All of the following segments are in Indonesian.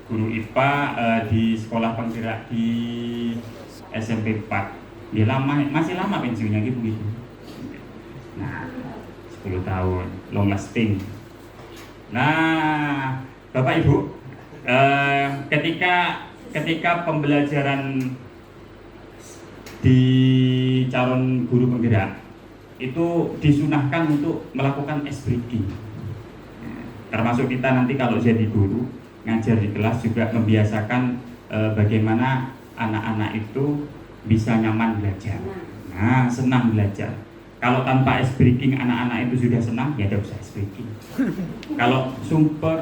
guru IPA di sekolah penggerak di SMP 4. Ya lama, masih lama pensiunnya gitu. Nah, 10 tahun, long lasting. Nah, Bapak Ibu, ketika pembelajaran di calon guru penggerak itu disunahkan untuk melakukan ice breaking. Termasuk kita nanti kalau jadi guru ngajar di kelas juga membiasakan bagaimana anak-anak itu bisa nyaman belajar. Nah, senang belajar. Kalau tanpa ice breaking anak-anak itu sudah senang, ya tidak usah ice breaking. Kalau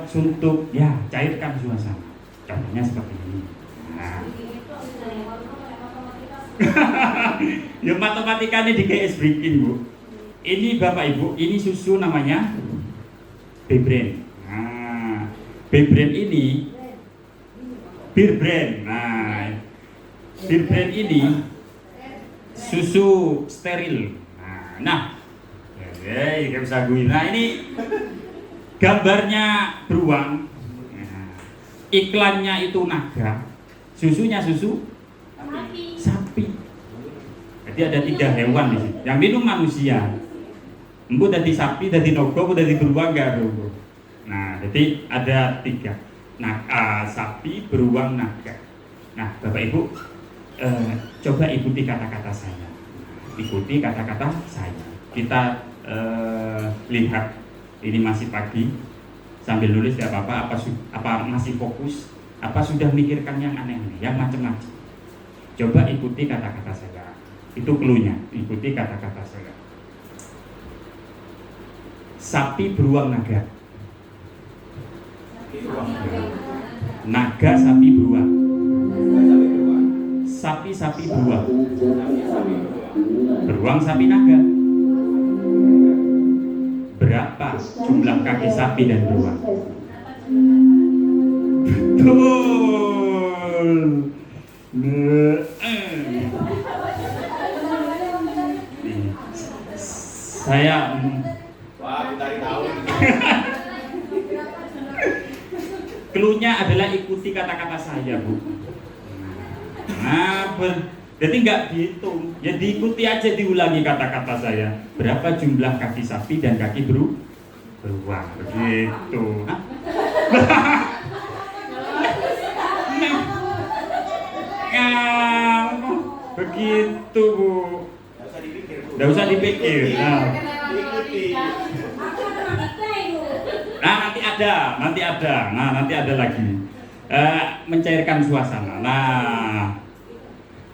suntuk, ya cairkan suasana. Contohnya seperti ini. Nah. Ya matematikanya di ice breaking, Bu. Ini Bapak Ibu, ini susu namanya Beer-Brand. Nah, Beer-Brand ini Beer-Brand. Nah, Beer-Brand ini susu steril. Nah, ya bisa gue. Nah, ini gambarnya beruang. Nah, iklannya itu naga. Susunya susu sapi. Jadi ada 3 hewan di sini. Yang minum manusia. Empu dari sapi, dari nogo, dari beruang enggak ada. Nah, jadi ada 3. Sapi, beruang, naga. Nah, Bapak Ibu, coba ikuti kata-kata saya. Ikuti kata-kata saya. Kita lihat ini masih pagi, sambil nulis tidak apa-apa. Apa masih fokus? Apa sudah mikirkan yang aneh-aneh, yang macam-macam? Coba ikuti kata-kata saya. Itu clue-nya. Ikuti kata-kata saya. Sapi, beruang, naga. Naga, sapi, beruang. Sapi, sapi, beruang. Beruang, sapi, naga. Berapa jumlah kaki sapi dan beruang? Betul. Saya clue-nya adalah ikuti kata-kata saya, Bu. Nah, jadi nggak dihitung, ya diikuti aja, diulangi kata-kata saya. Berapa jumlah kaki sapi dan kaki beruang? Begitu. Begitu, Bu. Nggak usah dipikir. Nah, nanti ada lagi. Mencairkan suasana. Nah,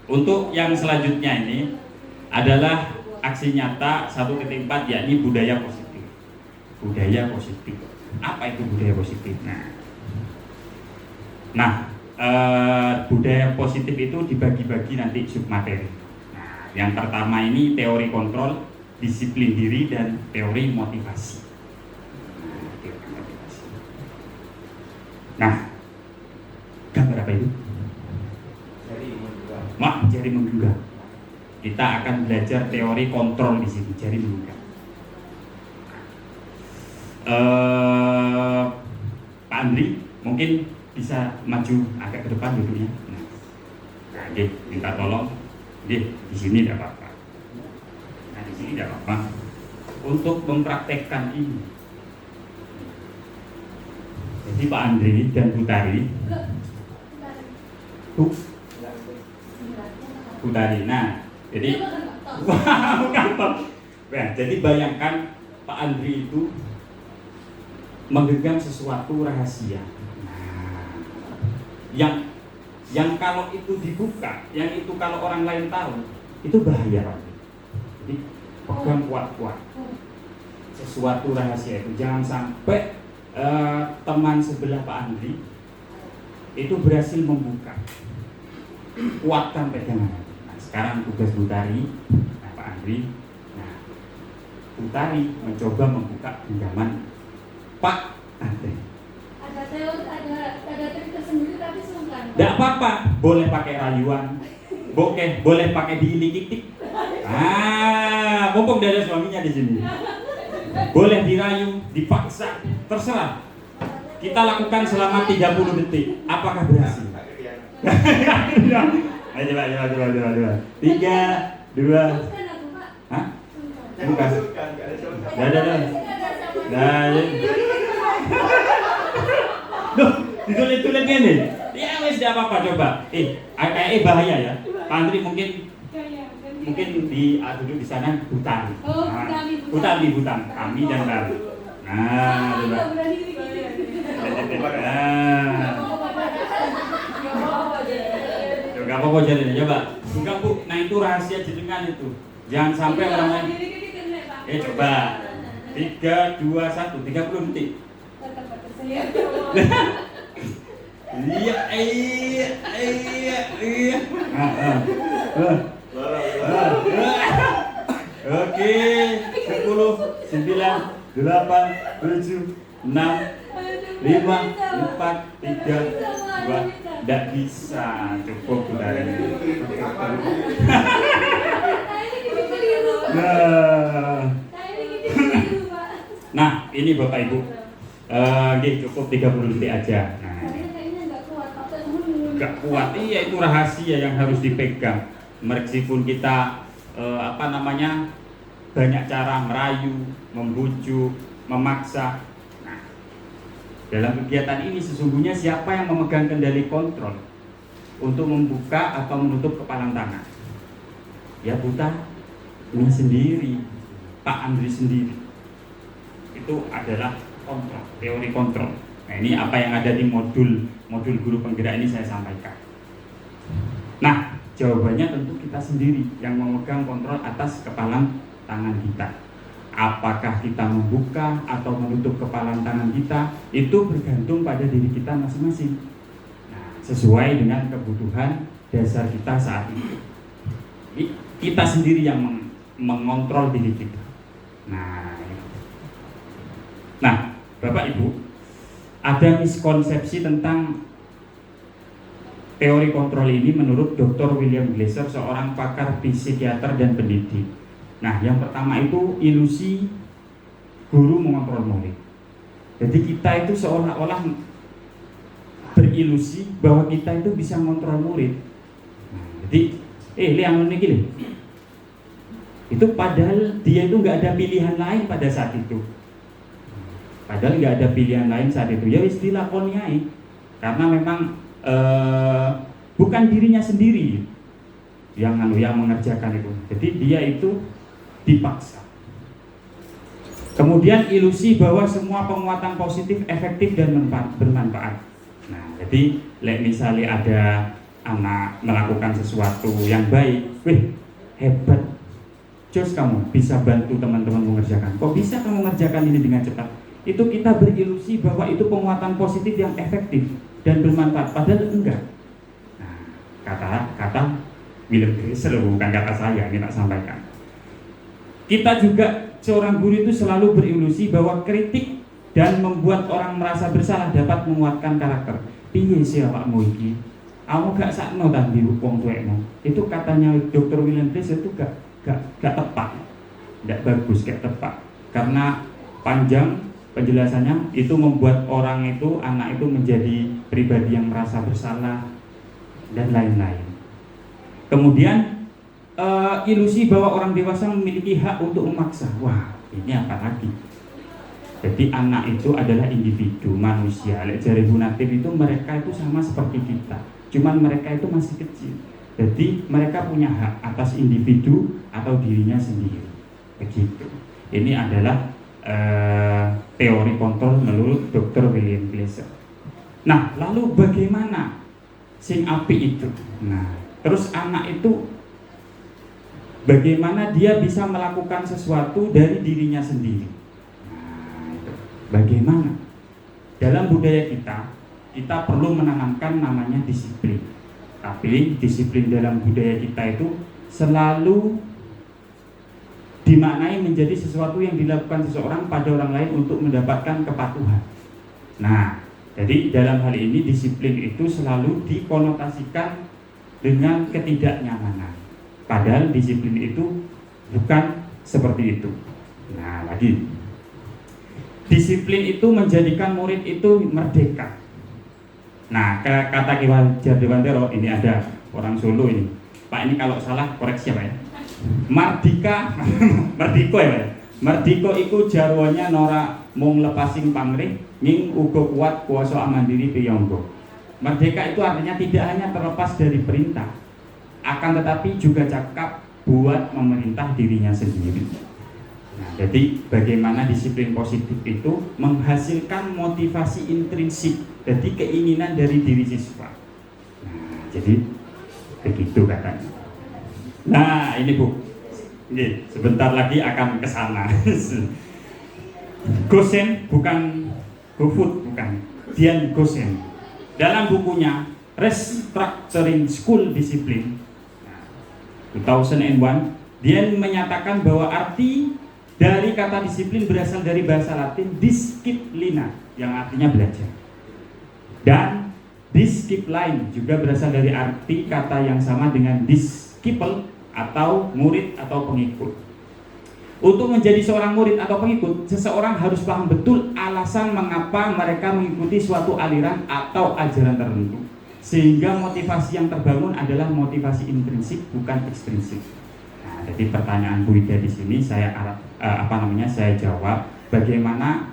untuk yang selanjutnya ini adalah aksi nyata 1.4, yakni budaya positif. Budaya positif. Apa itu budaya positif? Nah, budaya positif itu dibagi-bagi nanti submateri. Nah, yang pertama ini teori kontrol, disiplin diri, dan teori motivasi. Nah, gambar apa itu? Jari menggenggam. Kita akan belajar teori kontrol di sini, jari menggenggam. Pak Andri, mungkin bisa maju agak ke depan duduknya. Nah, minta tolong. Di sini tidak apa-apa. Nah, di sini tidak apa-apa. Untuk mempraktekkan ini. Jadi Pak Andri dan Bu Tari. Bu Tari. Nah, jadi jadi bayangkan Pak Andri itu menggenggam sesuatu rahasia. Yang kalau itu dibuka, yang itu kalau orang lain tahu, itu bahaya, Pak. Jadi pegang kuat-kuat sesuatu rahasia itu, jangan sampai teman sebelah Pak Andri itu berhasil membuka. Kuatkan pegangan. Nah, sekarang tugas Bu Tari, Pak Andri. Nah, Bu Tari mencoba membuka genggaman Pak Andri. Ada trik tersendiri tapi sungkan. Tidak apa-apa, boleh pakai rayuan, boleh pakai diilik-ilik. Mumpung ada suaminya di sini. Boleh dirayu, dipaksa, terserah. Kita lakukan selama 30 detik. Apakah berhasil? Ayo coba. 3, 2. Hah? Bukan. Dah. Duh, ditulis-tulis gini. Ya wes tidak apa-apa coba. Bahaya ya. Pak Andri mungkin duduk di sana hutan. Hutan. Kami dan Bali. Nah, coba. Gak apa-apa jadinya, coba. Enggak Bu, nah itu rahasia jenengan itu. Jangan sampai orang lain. Coba. 3, 2, 1, 30 detik. Iya. Oke, 10, 9, 8, 7, 6, 5, 4, 3, 2. Tidak bisa, cukup udah. Nah, ini Bapak Ibu. Cukup 30 detik aja. Nah, gak kuat. Iya, itu rahasia yang harus dipegang. Meskipun kita banyak cara merayu, membujuk, memaksa. Nah, dalam kegiatan ini sesungguhnya siapa yang memegang kendali kontrol untuk membuka atau menutup kepalan tangan? Ya buta ini sendiri, Pak Andri sendiri. Itu adalah kontrol, teori kontrol. Nah, ini apa yang ada di modul guru penggerak ini saya sampaikan. Nah, jawabannya tentu kita sendiri yang memegang kontrol atas kepalan tangan kita. Apakah kita membuka atau menutup kepalan tangan kita, itu bergantung pada diri kita masing-masing. Nah, sesuai dengan kebutuhan dasar kita saat itu. Kita sendiri yang mengontrol diri kita. Nah, Bapak Ibu, ada miskonsepsi tentang teori kontrol ini menurut Dr. William Glasser, seorang pakar psikiater dan pendidik. Nah, yang pertama itu ilusi guru mengontrol murid. Jadi kita itu seolah-olah berilusi bahwa kita itu bisa mengontrol murid. Nah, jadi, lihat ini. Itu padahal dia itu nggak ada pilihan lain pada saat itu. Padahal nggak ada pilihan lain saat itu. Ya wis dilakoniai. Karena memang bukan dirinya sendiri yang mengerjakan itu. Jadi dia itu dipaksa. Kemudian ilusi bahwa semua penguatan positif efektif dan bermanfaat. Nah, jadi misalnya ada anak melakukan sesuatu yang baik, hebat, jos kamu bisa bantu teman-teman mengerjakan. Kok bisa kamu mengerjakan ini dengan cepat? Itu kita berilusi bahwa itu penguatan positif yang efektif dan bermanfaat, padahal enggak. Nah, kata William Glasser, bukan kata saya, ini tak sampaikan. Kita juga, seorang guru itu selalu berilusi bahwa kritik dan membuat orang merasa bersalah dapat menguatkan karakter. Piye sih awakmu iki? Kamu gak sakno tadi wong tuwekmu. Itu katanya Dr. William Glasser itu gak tepat. Tidak bagus, gak tepat. Karena panjang penjelasannya, itu membuat orang itu, anak itu menjadi pribadi yang merasa bersalah dan lain-lain. Kemudian ilusi bahwa orang dewasa memiliki hak untuk memaksa. Wah, ini apa lagi? Jadi anak itu adalah individu manusia. Jari Bu Natif itu mereka itu sama seperti kita, cuman mereka itu masih kecil. Jadi mereka punya hak atas individu atau dirinya sendiri. Begitu. Ini adalah teori kontrol menurut Dr. William Glasser. Nah, lalu bagaimana sing api itu? Nah, terus anak itu bagaimana dia bisa melakukan sesuatu dari dirinya sendiri? Nah, itu bagaimana? Dalam budaya kita perlu menanamkan namanya disiplin. Tapi disiplin dalam budaya kita itu selalu dimaknai menjadi sesuatu yang dilakukan seseorang pada orang lain untuk mendapatkan kepatuhan. Nah, jadi dalam hal ini disiplin itu selalu dikonotasikan dengan ketidaknyamanan. Padahal disiplin itu bukan seperti itu. Nah, lagi Disiplin itu menjadikan murid itu merdeka. Nah, kata Ki Hajar Dewantara, ini ada orang Solo ini. Pak, ini kalau salah koreksi Pak ya. Mardika, mardiko ya Pak. Mardiko iku jarwanya nora mung lepasing pamrih ning uga kuat kuasa mandiri piyangga. Merdeka itu artinya tidak hanya terlepas dari perintah, akan tetapi juga cakap buat memerintah dirinya sendiri. Nah, jadi bagaimana disiplin positif itu menghasilkan motivasi intrinsik, jadi keinginan dari diri siswa. Nah, jadi begitu katanya. Nah, ini Bu, ini sebentar lagi akan ke sana. Gosen bukan GoFood, bukan. Dian Gosen dalam bukunya Restructuring School Discipline 2001, Dian menyatakan bahwa arti dari kata disiplin berasal dari bahasa Latin disciplina yang artinya belajar, dan discipline juga berasal dari arti kata yang sama dengan disciple atau murid atau pengikut. Untuk menjadi seorang murid atau pengikut, seseorang harus paham betul alasan mengapa mereka mengikuti suatu aliran atau ajaran tertentu, sehingga motivasi yang terbangun adalah motivasi intrinsik bukan ekstrinsik. Nah, jadi pertanyaan Bu Ida di sini saya saya jawab bagaimana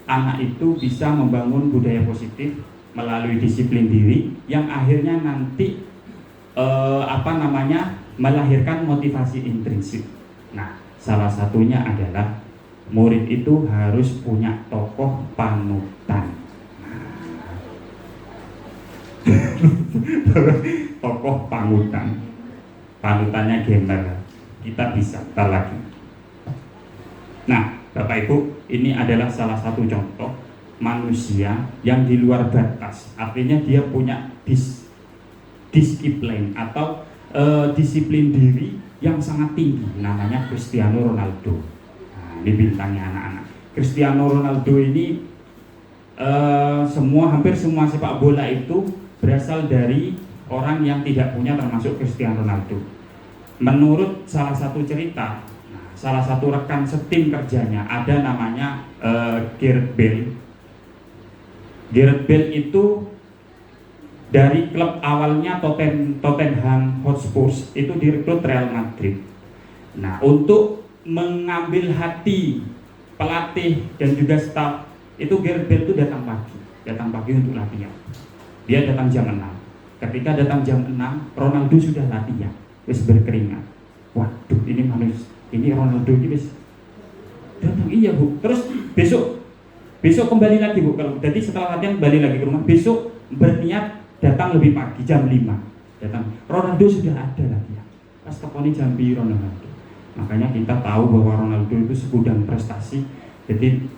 anak itu bisa membangun budaya positif melalui disiplin diri yang akhirnya nanti melahirkan motivasi intrinsik. Nah, salah satunya adalah murid itu harus punya tokoh panutan. Tokoh panutan, panutannya gamer, kita bisa ntar lagi. Nah, Bapak Ibu, ini adalah salah satu contoh manusia yang di luar batas, artinya dia punya disiplin atau disiplin diri yang sangat tinggi, namanya Cristiano Ronaldo. Nah, ini bintangnya anak-anak. Cristiano Ronaldo ini hampir semua sepak bola itu berasal dari orang yang tidak punya, termasuk Cristiano Ronaldo. Menurut salah satu cerita, salah satu rekan setim kerjanya ada namanya Gareth Bale. Gareth Bale itu dari klub awalnya Tottenham Hotspur itu direkrut Real Madrid. Nah, untuk mengambil hati pelatih dan juga staf itu Gareth Bale itu datang pagi untuk latihan. Dia datang jam 6. Ketika datang jam 6, Ronaldo sudah latihan, wis berkeringat. Waduh, ini Ronaldo ini wis datang. Iya Bu. Terus besok kembali lagi Bu. Jadi setelah latihan kembali lagi ke rumah. Besok berniat datang lebih pagi jam 5. Datang. Ronaldo sudah ada latihan. Pas tekoni jam biru Ronaldo. Makanya kita tahu bahwa Ronaldo itu segudang prestasi. Jadi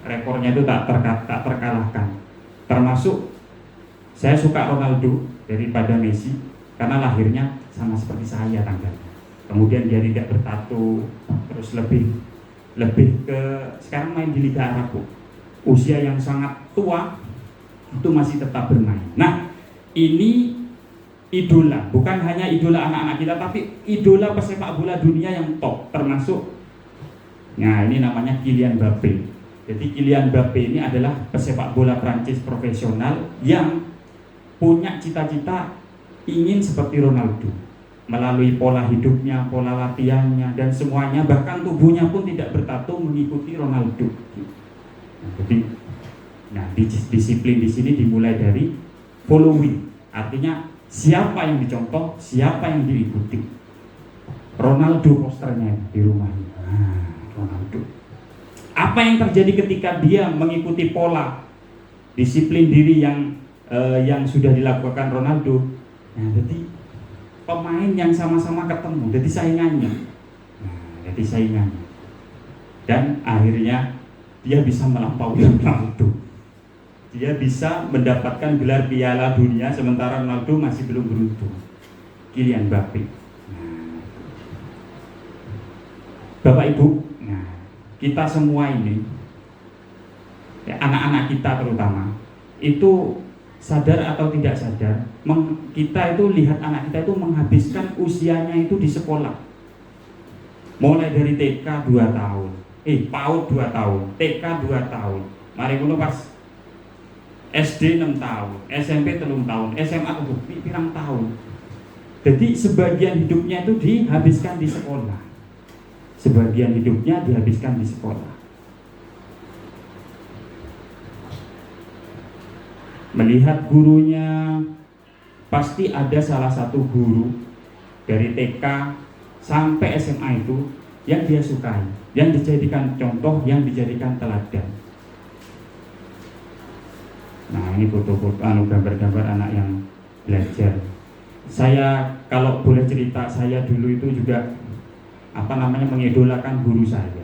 rekornya itu tak terkalahkan. Termasuk saya suka Ronaldo daripada Messi karena lahirnya sama seperti saya tanggalnya. Kemudian dia tidak bertato, terus lebih ke sekarang main di Liga Arab. Usia yang sangat tua itu masih tetap bermain. Nah, ini idola, bukan hanya idola anak-anak kita, tapi idola pesepak bola dunia yang top, termasuk ini namanya Kylian Mbappé. Jadi Kylian Mbappé ini adalah pesepak bola Prancis profesional yang punya cita-cita ingin seperti Ronaldo melalui pola hidupnya, pola latihannya, dan semuanya, bahkan tubuhnya pun tidak bertato mengikuti Ronaldo. Jadi, disiplin di sini dimulai dari following, artinya siapa yang dicontoh, siapa yang diikuti. Ronaldo posternya di rumahnya. Ronaldo. Apa yang terjadi ketika dia mengikuti pola disiplin diri yang sudah dilakukan Ronaldo? Nah, jadi pemain yang sama-sama ketemu, jadi saingannya. Dan akhirnya dia bisa melampaui Ronaldo. Dia bisa mendapatkan gelar Piala Dunia sementara Ronaldo masih belum beruntung. Kylian Mbappé. Bapak Ibu, kita semua ini, anak-anak kita terutama, itu sadar atau tidak sadar, kita itu lihat anak kita itu menghabiskan usianya itu di sekolah. Mulai dari TK 2 tahun, PAUD 2 tahun, TK 2 tahun. Mari ngono pas SD 6 tahun, SMP 3 tahun, SMA pirang tahun. Jadi sebagian hidupnya itu dihabiskan di sekolah. Sebagian hidupnya dihabiskan di sekolah. Melihat gurunya, pasti ada salah satu guru dari TK sampai SMA itu yang dia sukai, yang dijadikan contoh, yang dijadikan teladan. Nah, ini foto-foto gambar-gambar anak yang belajar. Saya kalau boleh cerita, saya dulu itu juga mengidolakan guru saya.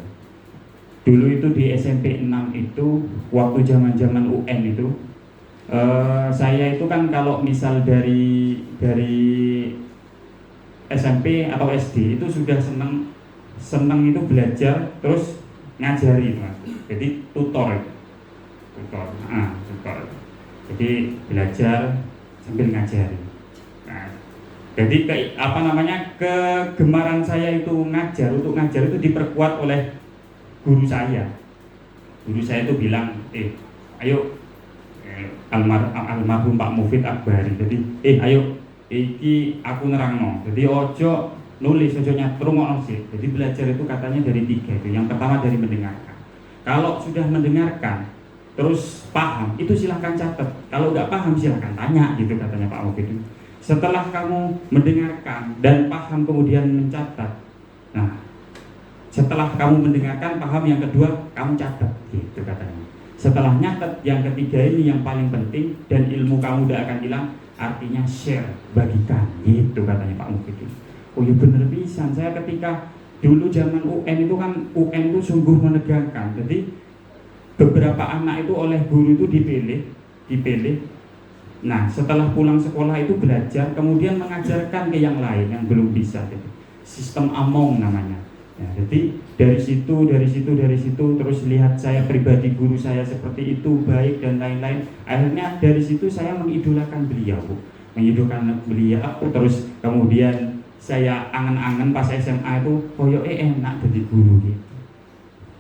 Dulu itu di SMP 6 itu waktu zaman-zaman UN itu saya itu kan kalau misal dari SMP atau SD itu sudah seneng itu belajar terus ngajari, Mas. Jadi tutor. Jadi belajar sambil ngajari. Nah, jadi kegemaran saya itu untuk ngajar itu diperkuat oleh guru saya. Guru saya itu bilang, ayo almarhum Pak Mufid Akbari. Jadi ayo iki aku nerangno. Jadi ojo nulis, ojo nyatrung sih. Jadi belajar itu katanya dari 3 itu. Yang pertama dari mendengarkan. Kalau sudah mendengarkan terus paham, itu silahkan catat. Kalau nggak paham silahkan tanya, gitu katanya Pak Mufid. Setelah kamu mendengarkan dan paham kemudian mencatat. Nah, setelah kamu mendengarkan paham, yang kedua kamu catat, gitu katanya. Setelah nyatet, yang ketiga ini yang paling penting dan ilmu kamu udah akan hilang, artinya share, bagikan, gitu katanya Pak Mufid. Oh ya bener bisa. Saya ketika dulu zaman UN itu kan, UN itu sungguh menegangkan. Jadi beberapa anak itu oleh guru itu dipilih. Nah, setelah pulang sekolah itu belajar, kemudian mengajarkan ke yang lain yang belum bisa. Jadi, sistem Among namanya. Ya, jadi dari situ terus lihat saya pribadi guru saya seperti itu baik dan lain-lain. Akhirnya dari situ saya mengidolakan beliau, terus kemudian saya angen-angen pas SMA itu koyo enak jadi guru gitu.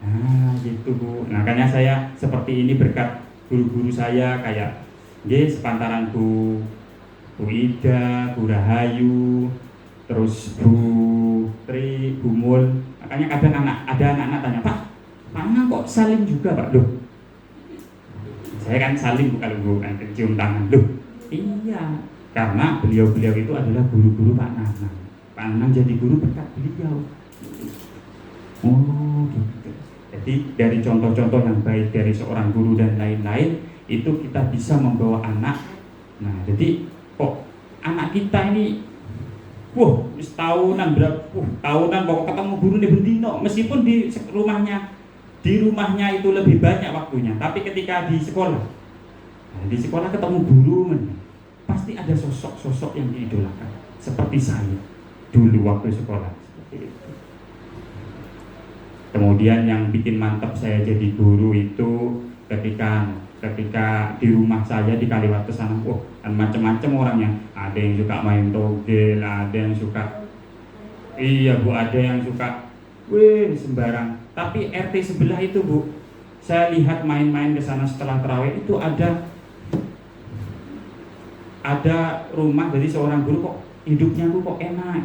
Nah, gitu Bu. Makanya saya seperti ini berkat guru-guru saya kayak sepantaran Bu Ida, Bu Rahayu, terus Bu Tri, Bu Mul. Makanya kadang ada anak-anak tanya, Pak, mana kok salim juga Pak? Loh, saya kan salim kalau Bu, cium tangan. Loh, iya, karena beliau-beliau itu adalah guru-guru Pak Nanang. Pak Nanang jadi guru berkat beliau. Oh, gitu. Jadi dari contoh-contoh yang baik dari seorang guru dan lain-lain, itu kita bisa membawa anak. Nah, jadi kok anak kita ini tahunan pokok ketemu guru nih bendino, meskipun di rumahnya itu lebih banyak waktunya, tapi ketika di sekolah ketemu guru pasti ada sosok-sosok yang diidolakan seperti saya dulu waktu sekolah. Seperti itu. Kemudian yang bikin mantap saya jadi guru itu ketika di rumah saya di Kaliwates sana, kan macam-macam orangnya. Ada yang suka main togel, ada yang suka ada yang suka sembarang. Tapi RT sebelah itu Bu, saya lihat main-main ke sana setelah tarawih itu ada rumah dari seorang guru kok hidupnya kok enak,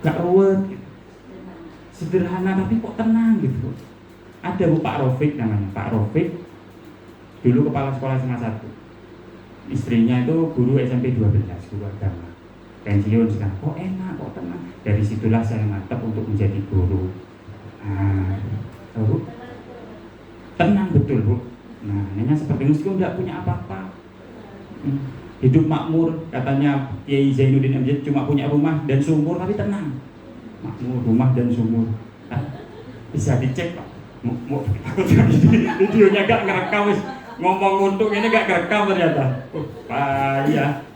gak ruwet gitu. Sederhana tapi kok tenang gitu. Ada Bu Pak Rofik namanya, Pak Rofik dulu kepala sekolah SMA 1. Istrinya itu guru SMP 12, guru agama. Pensiun sekarang. Kok enak, kok tenang. Dari situlah saya mantap untuk menjadi guru. Nah, Bu, tenang betul Bu. Nah, hanya seperti meskipun tidak punya apa-apa. Hidup makmur, katanya Kiai Zainuddin MZ cuma punya rumah dan sumur tapi tenang. Makmur, rumah dan sumur. Bisa dicek Pak. Videonya gak ngerekam, ngomong untuk ini gak ngerekam ternyata. Payah.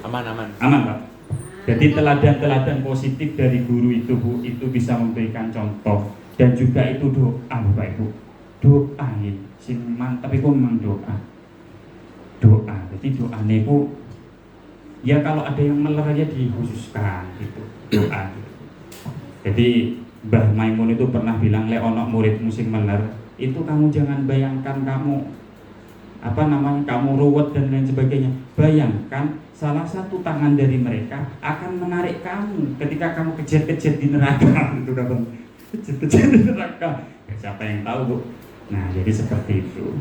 Aman Pak. Jadi teladan-teladan positif dari guru itu Bu, itu bisa memberikan contoh. Dan juga itu doa Bapak Ibu. Doa ini, mantap itu memang doa. Jadi doa itu ya kalau ada yang meler aja dikhususkan gitu, doa. Jadi Mbah Maimun itu pernah bilang, lek ono muridmu sing meler, itu kamu jangan bayangkan kamu kamu ruwet dan lain sebagainya. Bayangkan salah satu tangan dari mereka akan menarik kamu ketika kamu kejar-kejar di neraka. Itu bang, kejar-kejar di neraka. Ya, siapa yang tahu bu? Nah jadi seperti itu.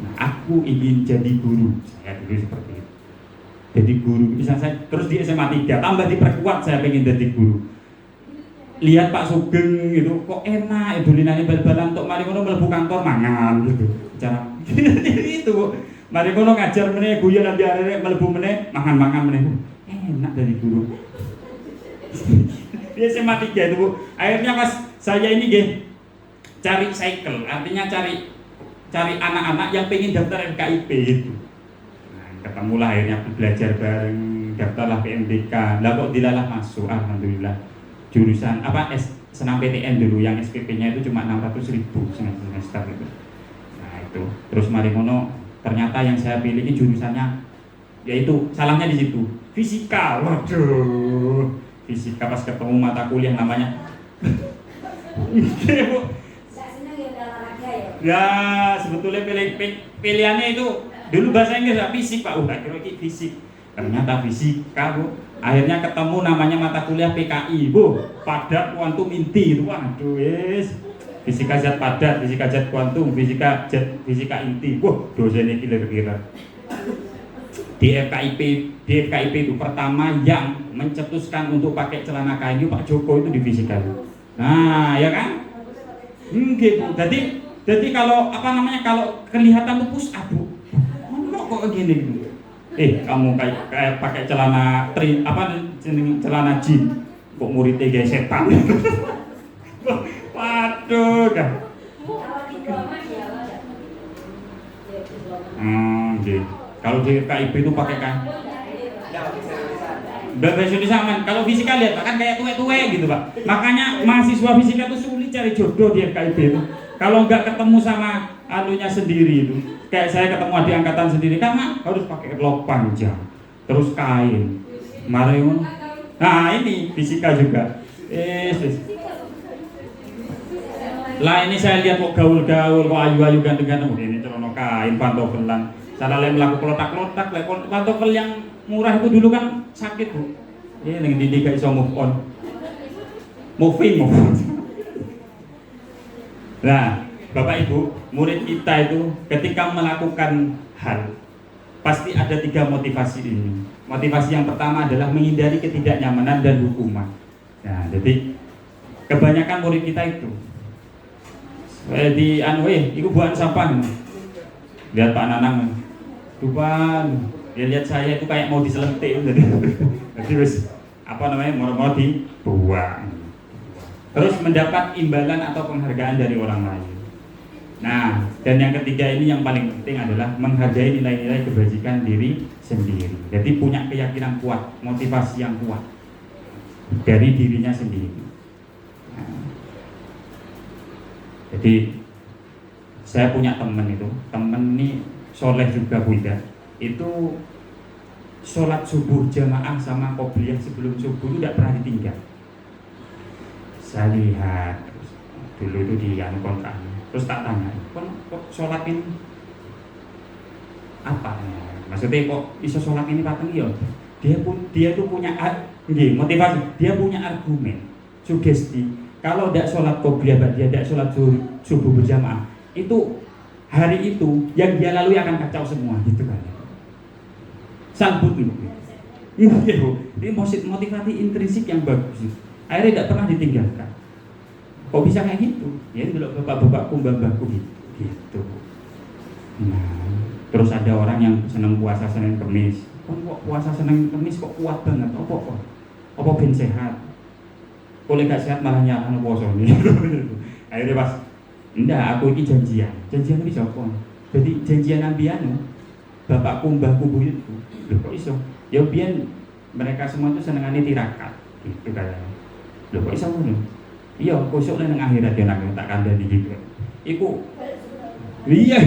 Nah, aku ingin jadi guru. Saya dulu seperti itu. Jadi guru, misalnya saya terus di SMA 3 tambah diperkuat, saya pengen jadi guru. Lihat Pak Sugeng gitu, kok enak itu linane bal-balan untuk mari ngono mlebu kantor mangan gitu. Cara itu Bu. Mari ngono ngajar meneh guyon nanti arek mlebu meneh mangan-mangan meneh. Enak dari guru. Dia SMA 3 itu Bu. Akhirnya pas saya ini nggih cari cycle, artinya cari anak-anak yang pengen daftar FKIP itu. Nah, ketemulah akhirnya belajar bareng, daftarlah PMDK. Lah kok dilalah masuk, alhamdulillah. Jurusan senam PTN dulu, yang SPP-nya itu cuma 600.000 semester gitu. Nah itu, terus mari ngono ternyata yang saya pilih ini jurusannya, yaitu salahnya di situ, fisika. Waduh, fisika pas ketemu mata kuliah namanya. Ya sebetulnya pilihannya itu dulu bahasa Inggris fisik Pak, kira fisik. Ternyata fisika Bu. Akhirnya ketemu namanya mata kuliah PKI Bu, padat kuantum inti itu. Waduh yes. Fisika zat padat, fisika zat kuantum, fisika inti. Wah, dosennya kira-kira. Di FKIP itu pertama yang mencetuskan untuk pakai celana kain itu Pak Joko itu di fisika. Nah, ya kan? Gitu. Jadi kalau kalau kelihatan tuh push up Bu. Kok gini gitu. Kamu kayak pakai celana celana jin, kok muridnya kayak setan. Waduh dah. Gitu. Kalau di KIP itu pakai kan? Bahasa Indonesia. Kalau fisika lihat kan kayak tuwe-tuwe gitu Pak. Makanya mahasiswa fisika itu sulit cari jodoh di KIP itu. Kalau nggak ketemu sama anunya sendiri itu, kayak saya ketemu adik angkatan sendiri, karena harus pakai rok panjang, terus kain, marion. Nah ini fisika juga. Lah ini saya lihat kok gaul-gaul, kok ayu-ayu ganteng-ganteng. Ini celana kain, pantofelan. Salah lain melaku kelotak-kelotak, pantofel yang murah itu dulu kan sakit Bu. Ini yang didik gak iso move on, moving. Nah, Bapak Ibu, murid kita itu ketika melakukan hal pasti ada 3 motivasi ini. Motivasi yang pertama adalah menghindari ketidaknyamanan dan hukuman. Nah, jadi kebanyakan murid kita itu iku buan sampah. Lihat Pak Nanang, dupan, dia lihat saya itu kayak mau diselentik jadi wis mau dibuang. Terus mendapat imbalan atau penghargaan dari orang lain. Nah, dan yang ketiga ini yang paling penting adalah menghargai nilai-nilai kebajikan diri sendiri. Jadi punya keyakinan kuat, motivasi yang kuat dari dirinya sendiri. Nah, jadi saya punya teman ini soleh juga Bunda. Itu sholat subuh jamaah sama qobliyah sebelum subuh itu tidak pernah ditinggal. Saya lihat dulu itu di kontrak. Terus tak tanya, kok sholat ini apa? Maksudnya kok iso sholat ini pateng ya? Dia tuh punya motivasi, dia punya argumen, sugesti. Kalau tidak sholat qobliyah, dia tidak sholat subuh berjamaah, itu hari itu yang dia lalui akan kacau semua, gitu kan? Sambut itu. Ini motivasi intrinsik yang bagus. Akhirnya tidak pernah ditinggalkan. Kok bisa kayak gitu? Ya dulu bapak-bapakku, mbak-mbakku gitu. Nah, terus ada orang yang senang puasa Senin Kemis. Kok puasa Senin Kemis kok kuat banget? Apa ben sehat? Kalau gak sehat malah nyalahno puasa ini. Akhirnya pas, enggak, aku ini janjian ini siapa? Jadi janjian Nabi bapakku, mbahku, buyutku. Loh kok iso? Ya biyen mereka semua itu senengane tirakat gitu kayaknya. Loh kok iso ngono? Iya, kusuk nang akhirat ya nak tak kandhani gitu. Iku iya,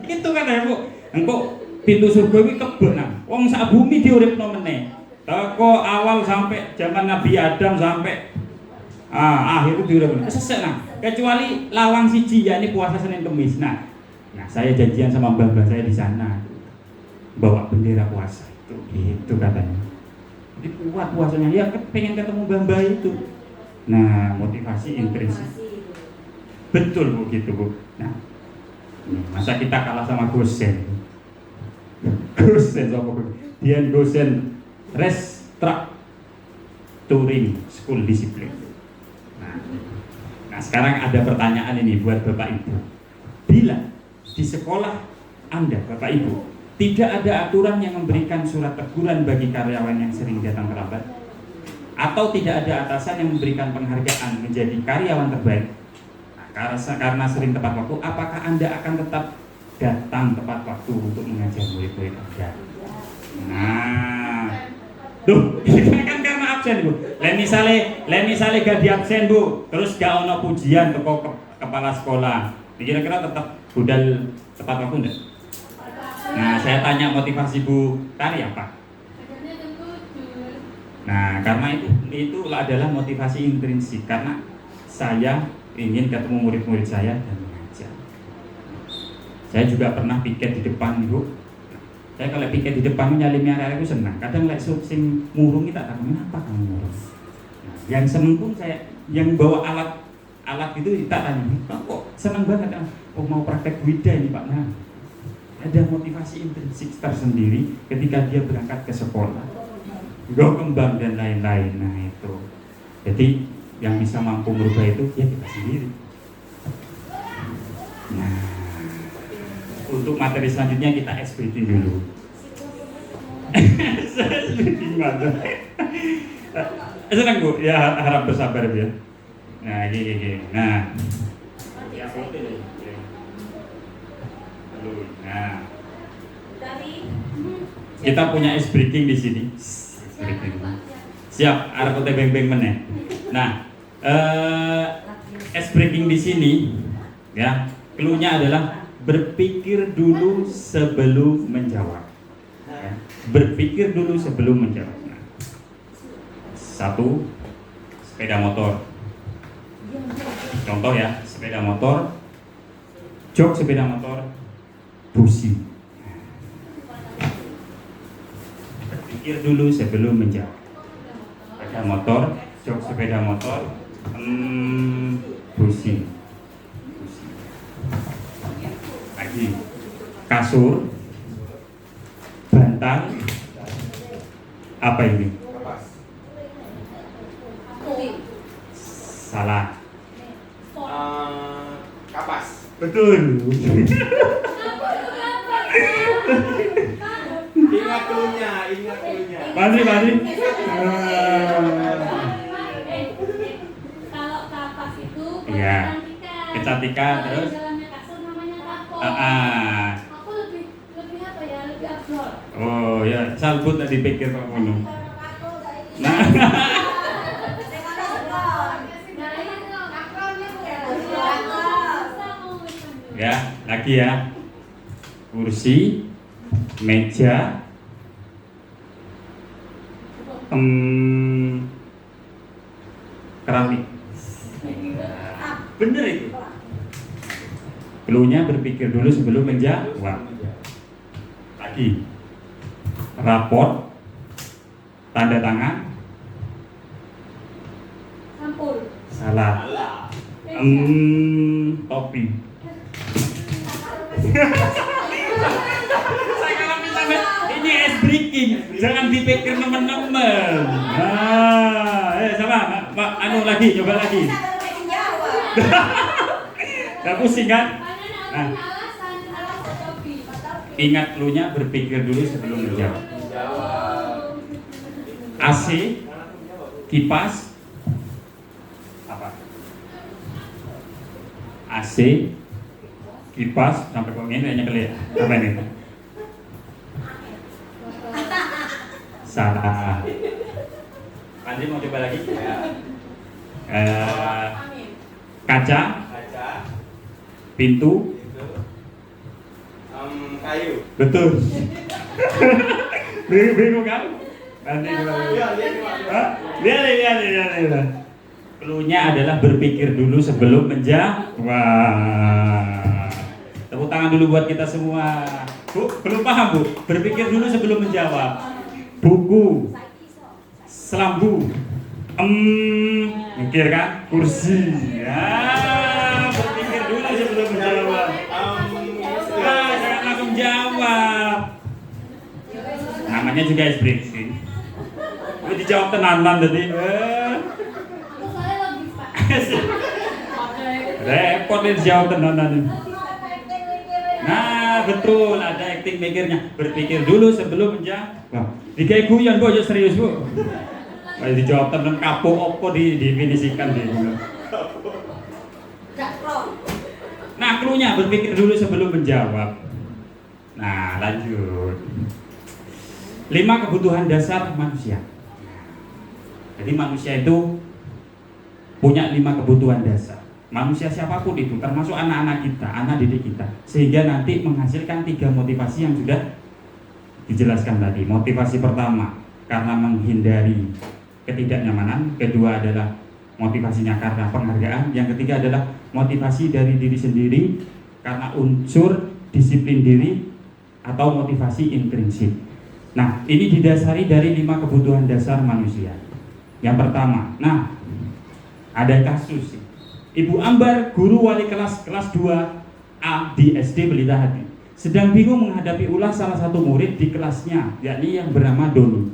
itu kan ya Bu. Engko pintu surga iki kebon nang. Wong sak bumi diuripno meneh. Teko awal sampai zaman Nabi Adam sampai Akhir itu diulang sesek nah. Kecuali lawang siji yakni puasa Senin Kamis. Nah, saya janjian sama mbah saya di sana. Bawa bendera puasa itu gitu katanya. Jadi kuat puasanya. Ya pengen ketemu mbah itu. Nah, motivasi intrinsik. Betul begitu, Bu. Nah, masa kita kalah sama gosen? Gosen apa? Dia gosen restructuring school discipline. Nah, sekarang ada pertanyaan ini buat Bapak Ibu. Bila di sekolah Anda, Bapak Ibu, tidak ada aturan yang memberikan surat teguran bagi karyawan yang sering datang terlambat, atau tidak ada atasan yang memberikan penghargaan menjadi karyawan terbaik, karena sering tepat waktu, apakah Anda akan tetap datang tepat waktu untuk mengajar murid-murid Anda? Nah, ini kan karena absen, Bu. Lain misale gak di absen, Bu, terus gak ono pujian teko kepala sekolah. Kira-kira tetap budal tepat waktu enggak? Nah, saya tanya motivasi Bu Tari apa? Nah, karena itu adalah motivasi intrinsik, karena saya ingin ketemu murid-murid saya dan mengajar. Saya juga pernah piket di depan, Bu. Saya kalau piket di depan nyalimi arek itu senang. Kadang lek sing murung kita tanya, "Kenapa kamu murung?" Nah, yang seneng pun saya, yang bawa alat itu kita tanya, "Kok seneng banget kan? Oh, mau praktek wida ini, Pak." Nah, ada motivasi intrinsik tersendiri ketika dia berangkat ke sekolah. Go kembang dan lain-lain. Nah, itu. Jadi yang bisa mampu merubah itu ya kita sendiri. Nah, untuk materi selanjutnya kita SPT dulu. SPT mana? Senang, Bu, ya harap bersabar ya. Nah, gini. Nah, ya foto deh. Nah, kita punya ice breaking di sini. Siap, arep beng-beng meneh. Nah, ice breaking di sini ya, clue-nya adalah berpikir dulu sebelum menjawab. Ya, berpikir dulu sebelum menjawab. Nah, 1, sepeda motor. Contoh ya, sepeda motor, jok sepeda motor, busi. Berpikir dulu sebelum menjawab. Sepeda motor, jok sepeda motor, busi. Lagi, kasur, bantal, apa ini? Salah. Kapas. Betul. Ingat cluenya. Mari. Kalau kapas itu Iya. Kecantikan terus. dalamnya kasur namanya kapok. Aku lebih apa ya? Lebih absurd. Oh ya, salbut tadi pikir Pak Mono. Nah, ya, lagi ya. Kursi, meja, keramik. Bener itu. Cluenya berpikir dulu sebelum menjawab. Lagi, raport, tanda tangan, Sampul. salah. Topi. Saya kalau misalnya ini ice breaking, jangan dipikir teman-teman. Sama, anu lagi, coba lagi. Gak pusing kan? Nah, ingat cluenya berpikir dulu sebelum menjawab. AC, kipas, apa? AC, kipas, sampai kok ini hanya kali ya? Apa ini? Salah. Andri mau coba lagi? Kaca, pintu, Kayu. betul. Bingung kan? Nanti Iya. lihat. Cluenya adalah berpikir dulu sebelum menjawab. Tepuk tangan dulu buat kita semua. Bu, belum paham Bu? Berpikir dulu sebelum menjawab. Buku, selambu, mikir kan? Kursi. Ya, berpikir dulu sebelum menjawab. Jangan langsung jawab. Namanya juga ice breaking. Ini dijawab tenanan tadi. Aku soalnya lagi Pak. Repot nih dijawab tenanan. Nah betul, ada acting mikirnya. Berpikir dulu sebelum menjawab. Dikai guyon Bu, aja serius Bu. Kayak dijawab tenan kapok opo didefinisikan di dulu. Nah cluenya berpikir dulu sebelum menjawab. Nah lanjut. 5 kebutuhan dasar manusia. Jadi manusia itu punya 5 kebutuhan dasar. Manusia siapapun itu, termasuk anak-anak kita, anak didik kita, sehingga nanti menghasilkan 3 motivasi yang sudah dijelaskan tadi. Motivasi pertama karena menghindari ketidaknyamanan, kedua adalah motivasinya karena penghargaan, yang ketiga adalah motivasi dari diri sendiri karena unsur disiplin diri atau motivasi intrinsik. Nah, ini didasari dari 5 kebutuhan dasar manusia. Yang pertama, nah ada kasus Ibu Ambar, guru wali kelas 2A di SD Pelita Hati, sedang bingung menghadapi ulah salah satu murid di kelasnya, yakni yang bernama Doni.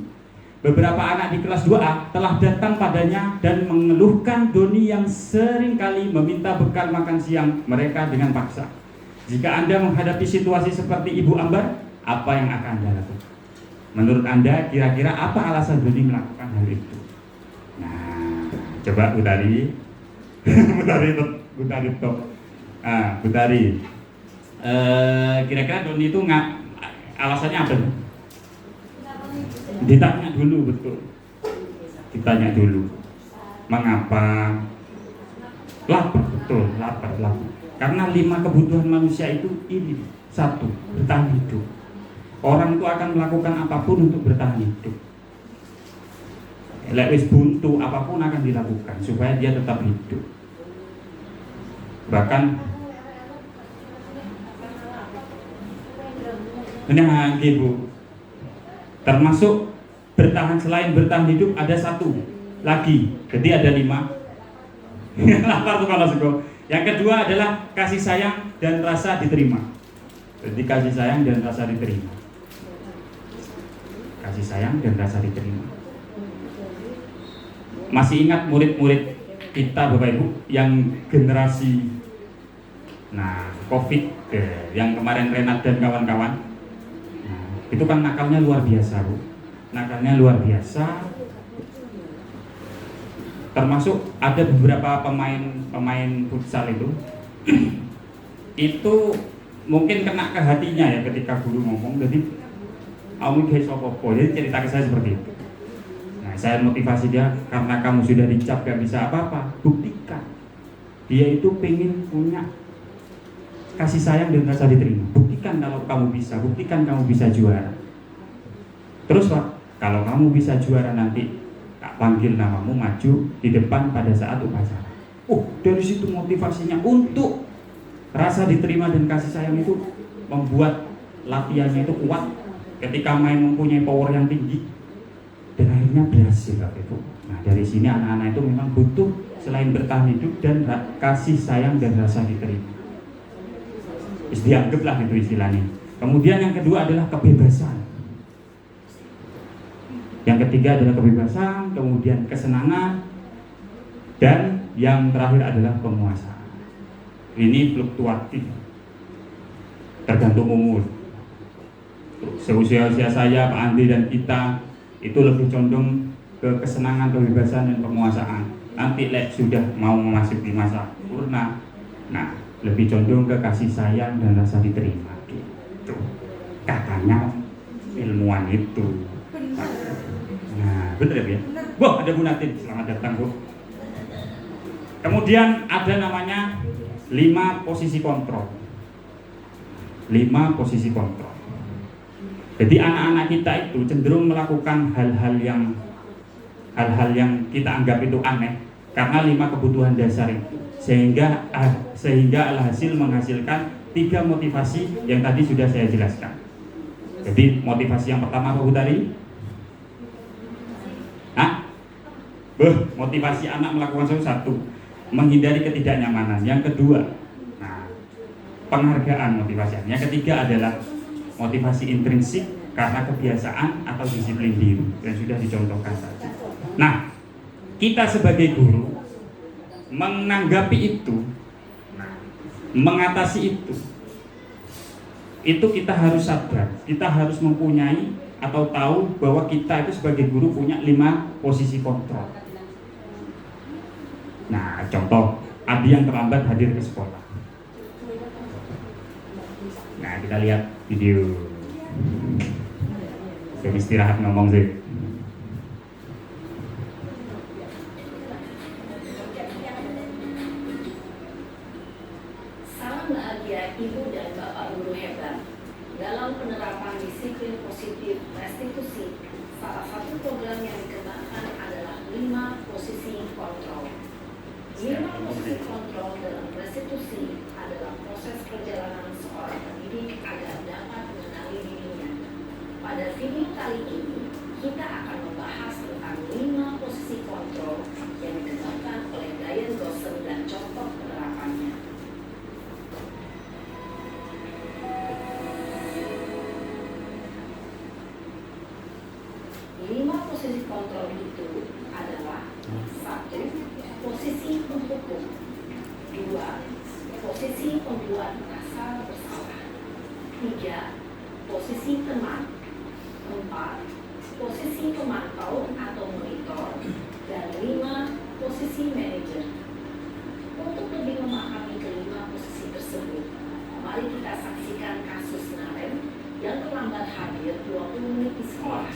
Beberapa anak di kelas 2A telah datang padanya dan mengeluhkan Doni yang sering kali meminta bekal makan siang mereka dengan paksa. Jika Anda menghadapi situasi seperti Ibu Ambar, apa yang akan Anda lakukan? Menurut Anda, kira-kira apa alasan Doni melakukan hal itu? Nah, coba Butari. Butari top. Butari. Kira-kira Doni itu alasannya apa? Ditanya dulu, betul. Ditanya dulu. Mengapa? Lapar, betul, lapar. Karena 5 kebutuhan manusia itu ini. 1, bertahan hidup. Orang itu akan melakukan apapun untuk bertahan hidup. Lewis buntu apapun akan dilakukan supaya dia tetap hidup. Bahkan nah, Bu, termasuk bertahan, selain bertahan hidup ada 1 lagi. Jadi ada 5. Lapar tuh kalau sego. Yang kedua adalah kasih sayang dan rasa diterima. Jadi kasih sayang dan rasa diterima. Kasih sayang dan rasa diterima. Masih ingat murid-murid kita Bapak Ibu yang generasi COVID yang kemarin Renat dan kawan-kawan, itu kan nakalnya luar biasa Bu, nakalnya luar biasa. Termasuk ada beberapa pemain futsal itu itu mungkin kena ke hatinya ya ketika guru ngomong, jadi kamu guys apa-apa, jadi cerita ke saya seperti itu. Saya motivasi dia, karena kamu sudah dicap gak bisa apa-apa, buktikan. Dia itu pengen punya kasih sayang dan rasa diterima. Buktikan kalau kamu bisa, buktikan kamu bisa juara. Terus Pak, kalau kamu bisa juara nanti tak panggil namamu maju di depan pada saat upacara. Dari situ motivasinya untuk rasa diterima dan kasih sayang itu membuat latihannya itu kuat. Ketika main mempunyai power yang tinggi. Dan akhirnya berhasil Bapak Ibu. Nah dari sini anak-anak itu memang butuh selain bertahan hidup dan kasih sayang dan rasa diterima. Dianggaplah itu istilahnya. Kemudian yang kedua adalah kebebasan. Yang ketiga adalah kebebasan, kemudian kesenangan, dan yang terakhir adalah penguasaan. Ini fluktuatif, tergantung umur. Seusia-usia saya, Pak Andi dan kita itu lebih condong ke kesenangan, kebebasan dan penguasaan. Nanti sudah mau memasuki masa purna, nah lebih condong ke kasih sayang dan rasa diterima. Gitu. Katanya ilmuwan itu. Nah, bener ya? Wah, ada Bu Natin, selamat datang Bu. Kemudian ada namanya 5 posisi kontrol. 5 posisi kontrol. Jadi anak-anak kita itu cenderung melakukan hal-hal yang kita anggap itu aneh, karena 5 kebutuhan dasar itu, sehingga alhasil menghasilkan 3 motivasi yang tadi sudah saya jelaskan. Jadi motivasi yang pertama apa Bu tadi? Motivasi anak melakukan sesuatu, menghindari ketidaknyamanan. Yang kedua, penghargaan motivasi. Yang ketiga adalah motivasi intrinsik karena kebiasaan atau disiplin diri yang sudah dicontohkan tadi. Nah, kita sebagai guru menanggapi itu, mengatasi itu kita harus sadar, kita harus mempunyai atau tahu bahwa kita itu sebagai guru punya 5 posisi kontrol. Nah, contoh, Abi yang terlambat hadir ke sekolah. Nah, kita lihat video. Saya istirahat ngomong sih. Salam bahagia Ibu dan Bapak guru hebat. Dalam penerapan disiplin positif restitusi, salah satu program yang dikembangkan adalah 5 posisi kontrol. 5 posisi kontrol dalam restitusi adalah proses perjalanan seorang pendidik agar dapat mengenali dirinya. Pada video kali ini, kita akan membahas tentang 5 posisi kontrol yang dikembangkan oleh Diane Gosson dan contoh penerapannya. 5 posisi kontrol itu adalah 1. Posisi menghukum. 2. Posisi membuat merasa bersalah. 3. Posisi teman. 4. Posisi pemantau atau monitor. Dan 5. Posisi manajer. Untuk lebih memahami kelima posisi tersebut, mari kita saksikan kasus Naren yang terlambat hadir 20 menit di sekolah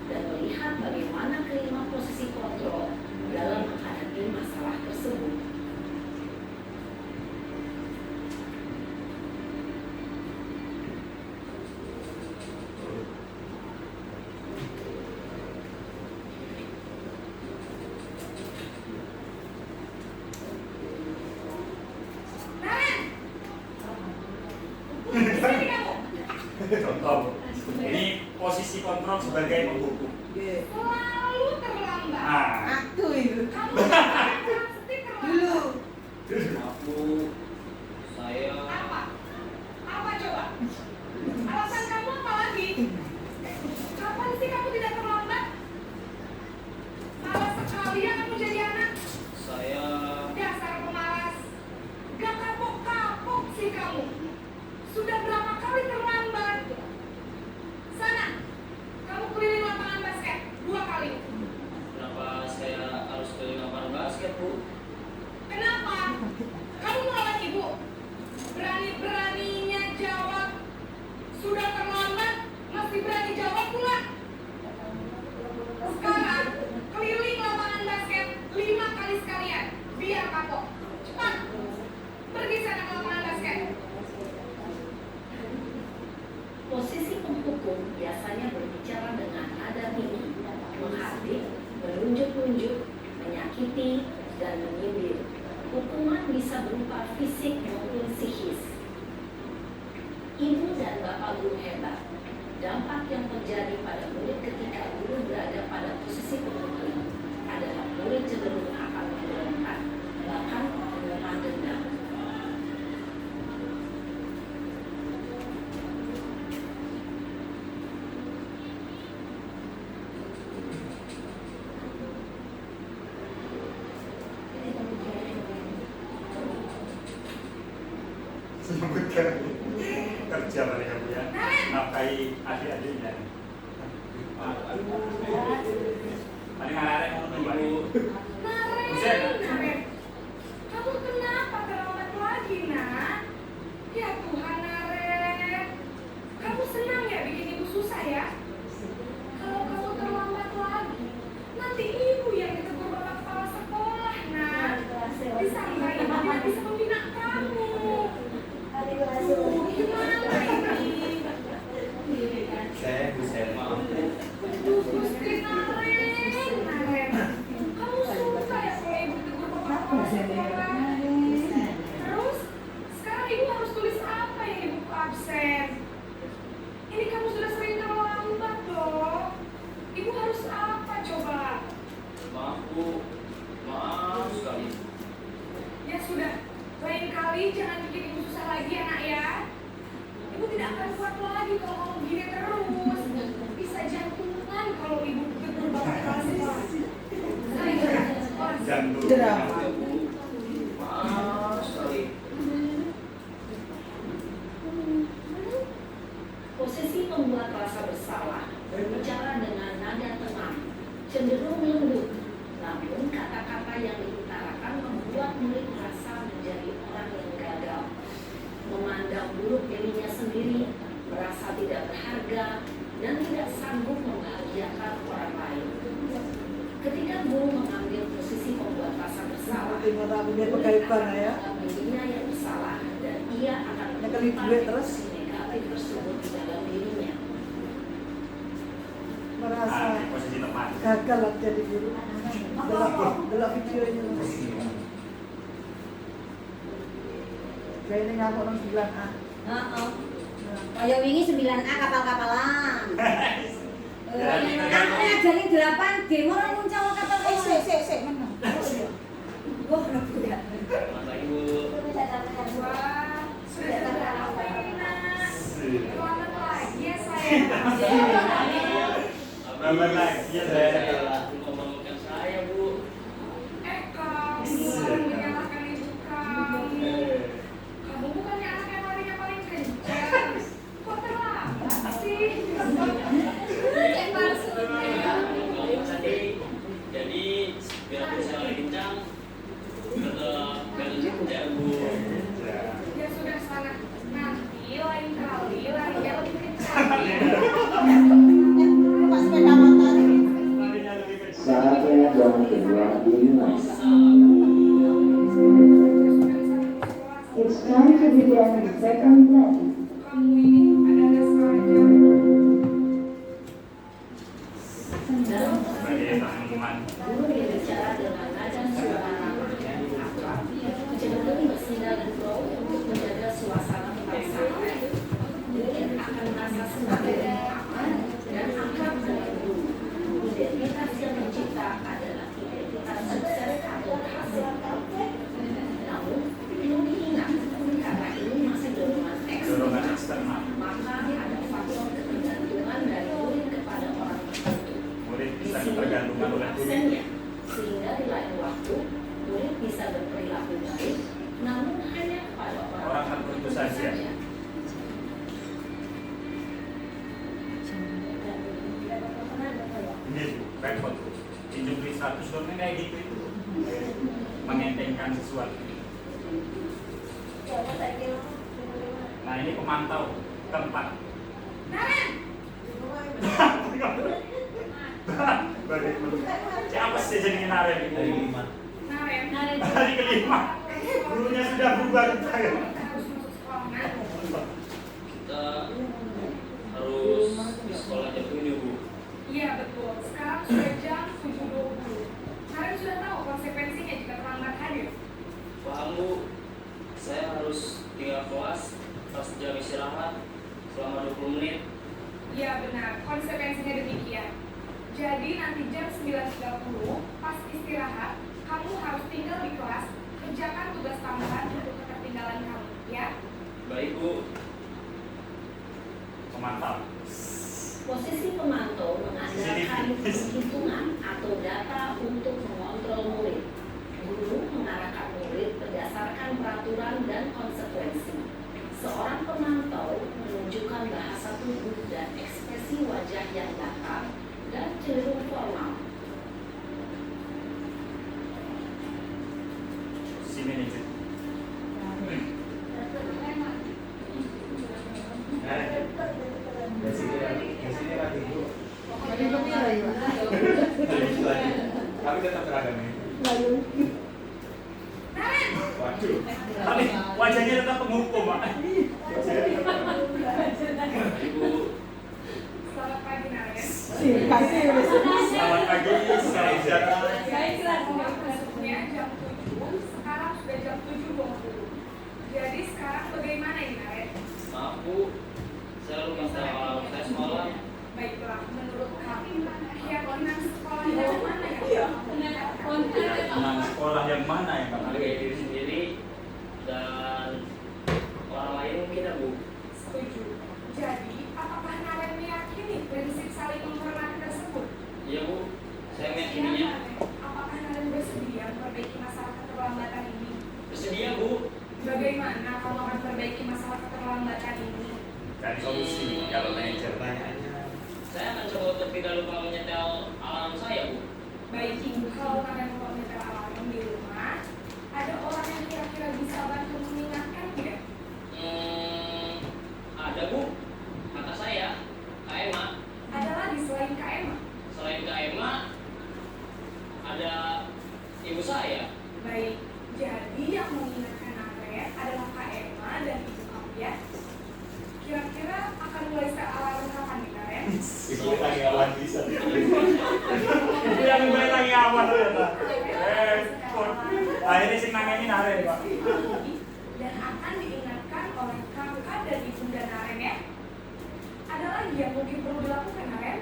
dan melihat bagaimana kelima posisi kontrol dalam menghadapi masalah tersebut. Contoh, ini posisi kontrol sebagai penghukum. Selalu terlambat. Aku itu. Kamu pasti terlambat. Aku, saya. Apa? Apa coba? Alasan kamu apa lagi? Kapan sih kamu tidak terlambat? Malas sekali ya kamu jadi anak. Saya. Dasar pemalas. Gak kapok-kapok sih kamu. Sudah berapa kali terlambat? Sana, kamu keliling lapangan basket 2 kali. Kenapa saya harus keliling lapangan basket, Bu? Kenapa? Kamu melawan ibu. Berani-beraninya jawab. Sudah terlambat, masih berani jawab pula. Sekarang, keliling lapangan basket 5 kali sekalian. Biar kapok. Cepat. Pergi sana ke lapangan basket. Posisi penghukum biasanya berbicara dengan nada tinggi, menghardik, menunjuk-nunjuk, menyakiti, dan menyindir. Hukuman bisa berupa fisik maupun psikis. Ibu dan Bapak guru hebat, dampak yang terjadi pada murid ketika guru berada pada posisi penghukum adalah murid cenderung akan memberontak, bahkan memohon dendam. Kerja balik kamu ya, nafkahi adik-adiknya. Paling arek ngomong balik. Naren. Kamu kenapa terlambat lagi, nak? Ya Tuhan, Naren. Kamu senang ya bikin ibu susah ya? Kalau kamu terlambat lagi, nanti ibu yang ditegur bapak kepala sekolah, nak. Disangka ibu tidak bisa membina kamu. Gimana ini? Saya bisa maaf. Aduh, Gusti Naren. Kamu suka ya kalau ibu tegur cenderung lembut. Namun kata-kata yang diutarakan membuat murid merasa menjadi orang yang gagal, memandang buruk dirinya sendiri, merasa tidak berharga, dan tidak sanggup membahagiakan orang lain. Ketika guru mengambil posisi pembuat rasa bersalah, punya pegawai ya. dirinya yang bersalah dan ia akan Yang kali duit terus. negatif tersebut di dalam dirinya. Merasa posisi tepat. gagal lah jadi guru. Delok videonya. Kayak ini ngamuk nang 9A. Heeh. Kayak wingi 9A kapal-kapalan. Aku ngajarin 8G, mau muncul kapal kapal. Sik, menang. Wah, udah. Selamat pagi Bu. Wah, sudah sampai ini nak. Selamat lagi ya saya. Selamat lagi ya Saya saya. telah membangunkan saya Bu. Kamu orang menyalahkan ibu kamu. Kamu bukannya anak yang larinya paling kencang. Kok terlambat sih? Jadi biar aku bisa lari kencang, tetap kerja Bu. Ya sudah sana. Nanti lain kali larinya lebih kencang. Pas sepeda motor. Saatnya jam kedua dimulai. It's time to begin the second lesson. Kamu ini ada saja. Sebagai teman-teman. Guru berbicara dengan nada suara yang akrab, cenderung bersinar dan flow untuk menjaga suasana tetap santai. Murid akan merasa semakin aman dan akrab dengan guru. Identitas yang mencipta adalah identitas sukses atau berhasil. Namun, perlu diingat, karena ini masih dorongan Dorongan eksternal, eksternal. maka ada faktor ketergantungan dari murid kepada orang tertentu. Murid bisa tergantungan oleh guru. Absennya, sehingga di lain waktu murid bisa berperilaku baik, namun hanya kepada Orang tertentu saja. Ini repot tuh. Pinjam duit 100 doang kayak gitu itu. Mengentengkan sesuatu. Nah ini pemantau tempat. Naren, Balik dulu. Siapa sih jadi naren itu? Naren. Hari kelima. Gurunya sudah bubar. Harus masuk sekolah nak. Kita harus di sekolah jam 7 Bu. Iya betul. Sekarang sudah jam 7.20. Naren sudah tahu konsekuensinya jika terlambat hadir. Paham Bu, saya harus tinggal kelas pas jam istirahat selama 20 menit. Iya benar, konsekuensinya demikian. Jadi nanti jam 9.30 pas istirahat, kamu harus tinggal di kelas, kerjakan tugas tambahan untuk ketertinggalan kamu, ya? Baik Bu. Pemantau. Posisi pemantau mengandalkan perhitungan atau data untuk mengontrol murid. Guru mengarahkan murid berdasarkan peraturan dan konsekuensi. Seorang pemantau menunjukkan bahasa tubuh dan ekspresi wajah yang datar dan cenderung formal. Si manajer. Tapi tetap seragam ya. Naren, Waduh. Tapi wajahnya tetap penghukum, Pak. Ibu, selamat pagi Naren. Selamat pagi, salam sejahtera. Baiklah, masuknya jam 7, sekarang sudah jam 7.20. Jadi sekarang bagaimana ini Naren? maaf Bu, saya lupa saya sekolah. Baiklah, menurut kamu keyakinan sekolah yang mana yang kamu menetapkan? Keyakinan sekolah yang mana yang kamu Menghargai diri sendiri dan orang lain mungkin ya Bu. Setuju. Jadi, apakah Naren meyakini prinsip saling menghormati tersebut? Iya Bu, saya Ya, meyakininya. apakah Naren bersedia memperbaiki masalah keterlambatan ini? Bersedia Bu. Bagaimana kamu akan memperbaiki masalah keterlambatan ini? cari solusi kalau manajer? Pertanyaannya Saya akan coba untuk tidak lupa menyetel alarm saya Bu. Baik ibu, kalau kalian mau nyetel alarm di rumah, ada orang yang kira-kira bisa bantu mengingatkan tidak? Ada bu, kata saya, Kak Emma. Ada lagi selain Kak Emma? Selain Kak Emma, ada ibu saya. Baik, jadi yang mengingatkan Naret adalah Kak Emma dan ibu kamu ya. Kira-kira akan mulai setel alarm kapan nih Naret? Itu lagi awan bisa. Itu yang mulai lagi awal ternyata. Nah ini sing nangeni Naren Pak. Dan akan diingatkan oleh kakak dan ibunda Naren ya. Ada lagi yang mungkin perlu dilakukan Naren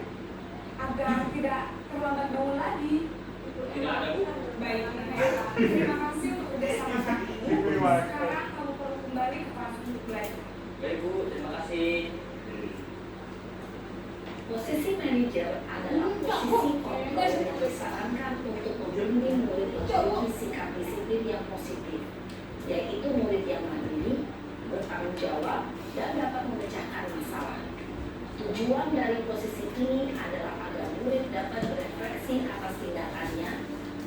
agar tidak terlambat bangun lagi. Tidak ada bu. Baik, Naren. Terima kasih untuk bersama kami. Sekarang kamu perlu kembali ke kelas untuk belajar. Baik bu, terima kasih. Posisi manajer adalah posisi kontrol yang disarankan untuk membimbing murid memiliki sikap disiplin yang positif, yaitu murid yang mandiri, bertanggung jawab, dan dapat memecahkan masalah. Tujuan dari posisi ini adalah agar murid dapat berefleksi atas tindakannya.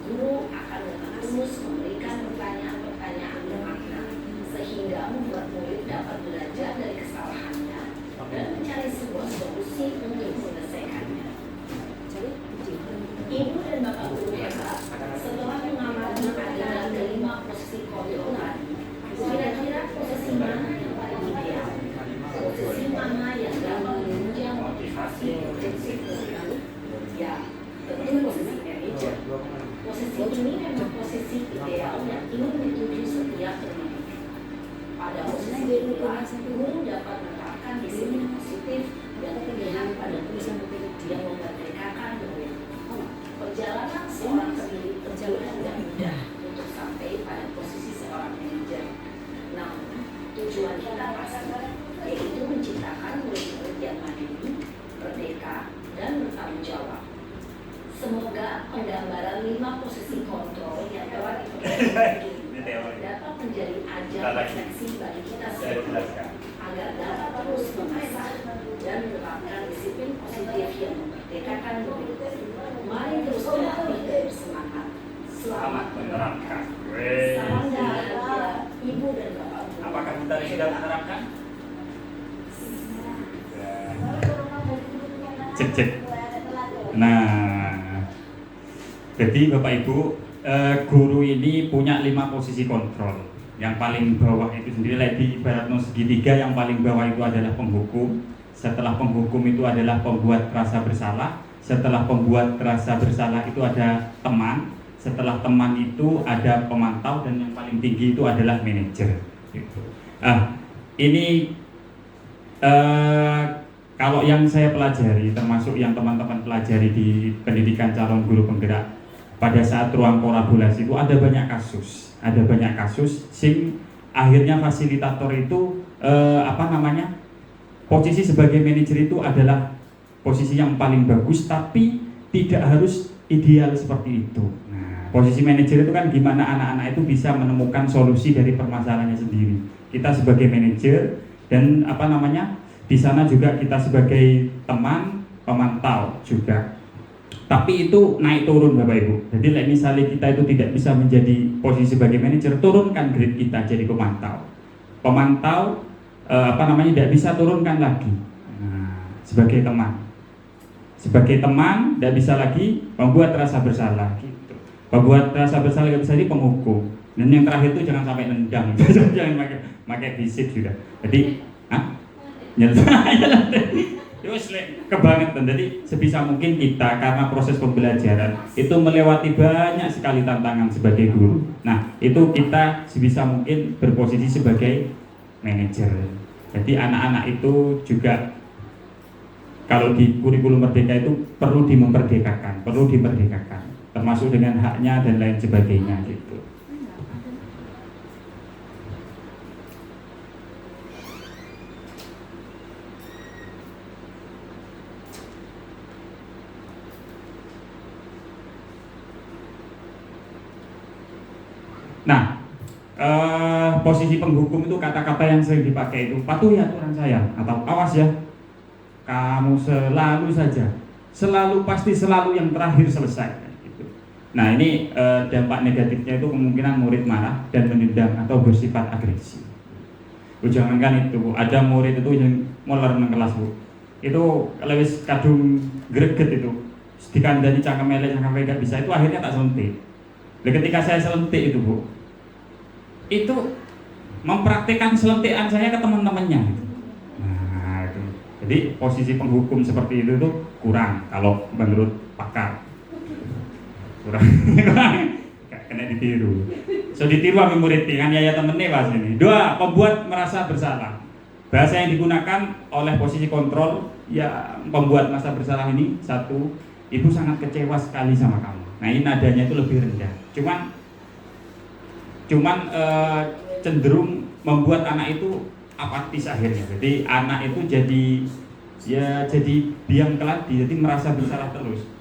Guru akan dengan tulus memberikan pertanyaan-pertanyaan bermakna, sehingga membuat murid dapat belajar dari kesalahannya dan mencari sebuah solusi untuk menyelesaikannya. Ibu dan Bapak Guru hebat, setelah mengamati ada kelima posisi kontrol tadi, kira-kira posisi mana yang paling ideal? Posisi mana yang dapat menunjang motivasi urgensi murid? Ya, tentu posisi manajer. Posisi ini memang posisi ideal yang ingin dituju setiap pendidik. Pada posisi inilah guru dapat menerapkan disiplin positif dan pilihan pada murid yang memerdekakan murid. Perjalanan seorang pendidik tentu tidak mudah untuk sampai pada posisi seorang manajer. Namun, tujuan kita pasti, yaitu menciptakan murid-murid yang mandiri, merdeka, dan bertanggung jawab. Semoga penggambaran 5 posisi kontrol yang telah diperlukan dapat menjadi ajang refleksi bagi kita semua agar dapat terus mengasah dan menerapkan disiplin positif yang memerdekakan murid. Mari terus berlatih dan bersemangat. Selamat menerapkan. Salam bahagia, Ibu dan Bapak. Apakah kita sudah menerapkan? Cek. Nah, jadi Bapak Ibu, guru ini punya 5 posisi kontrol. Yang paling bawah itu sendiri di ibarat segitiga, yang paling bawah itu adalah penghukum. Setelah penghukum itu adalah pembuat rasa bersalah. Setelah pembuat rasa bersalah itu ada teman. Setelah teman itu ada pemantau, dan yang paling tinggi itu adalah manajer. Gitu. Ini kalau yang saya pelajari, termasuk yang teman-teman pelajari di pendidikan calon guru penggerak, pada saat ruang kolaborasi itu ada banyak kasus sing akhirnya fasilitator itu posisi sebagai manajer itu adalah posisi yang paling bagus, tapi tidak harus ideal seperti itu. Nah, posisi manajer itu kan gimana anak-anak itu bisa menemukan solusi dari permasalahannya sendiri. Kita sebagai manajer dan di sana juga kita sebagai teman pemantau juga. Tapi itu naik turun Bapak Ibu. Jadi misalnya kita itu tidak bisa menjadi posisi sebagai manajer, turunkan grade kita jadi pemantau. Pemantau tidak bisa turunkan lagi. Nah, sebagai teman. Sebagai teman tidak bisa lagi membuat rasa bersalah gitu. Membuat rasa bersalah tidak bisa jadi penghukum. Dan yang terakhir itu jangan sampai nendang. Jangan pakai fisik sudah. Jadi kebangetan. Jadi sebisa mungkin kita, karena proses pembelajaran itu melewati banyak sekali tantangan sebagai guru. Nah, itu kita sebisa mungkin berposisi sebagai manajer. Jadi anak-anak itu juga kalau di kurikulum merdeka itu perlu dimerdekakan, termasuk dengan haknya dan lain sebagainya gitu. Nah, posisi penghukum itu kata-kata yang sering dipakai itu patuhi aturan saya, atau awas ya, kamu selalu saja, selalu pasti selalu yang terakhir selesai gitu. Nah ini dampak negatifnya itu kemungkinan murid marah dan mendendam atau bersifat agresif. Bu, jangankan itu, Bu, ada murid itu yang moler nang kelas, Bu. Itu kalau wis kadung greget itu, dikandani cangkem elek gak bisa, itu akhirnya tak selentik. Dan ketika saya selentik itu, Bu, itu mempraktikkan selentikan saya ke teman-temannya. Nah itu, jadi posisi penghukum seperti itu tuh kurang kalau menurut pakar. Kurang kena ditiru. So ditiru sama murid kan ya temennya pas ini. 2. Pembuat merasa bersalah. Bahasa yang digunakan oleh posisi kontrol ya pembuat merasa bersalah ini. 1. Ibu sangat kecewa sekali sama kamu. Nah ini nadanya itu lebih rendah. Cuman cenderung membuat anak itu apatis akhirnya. Jadi anak itu jadi biang keladi. Jadi merasa bersalah terus.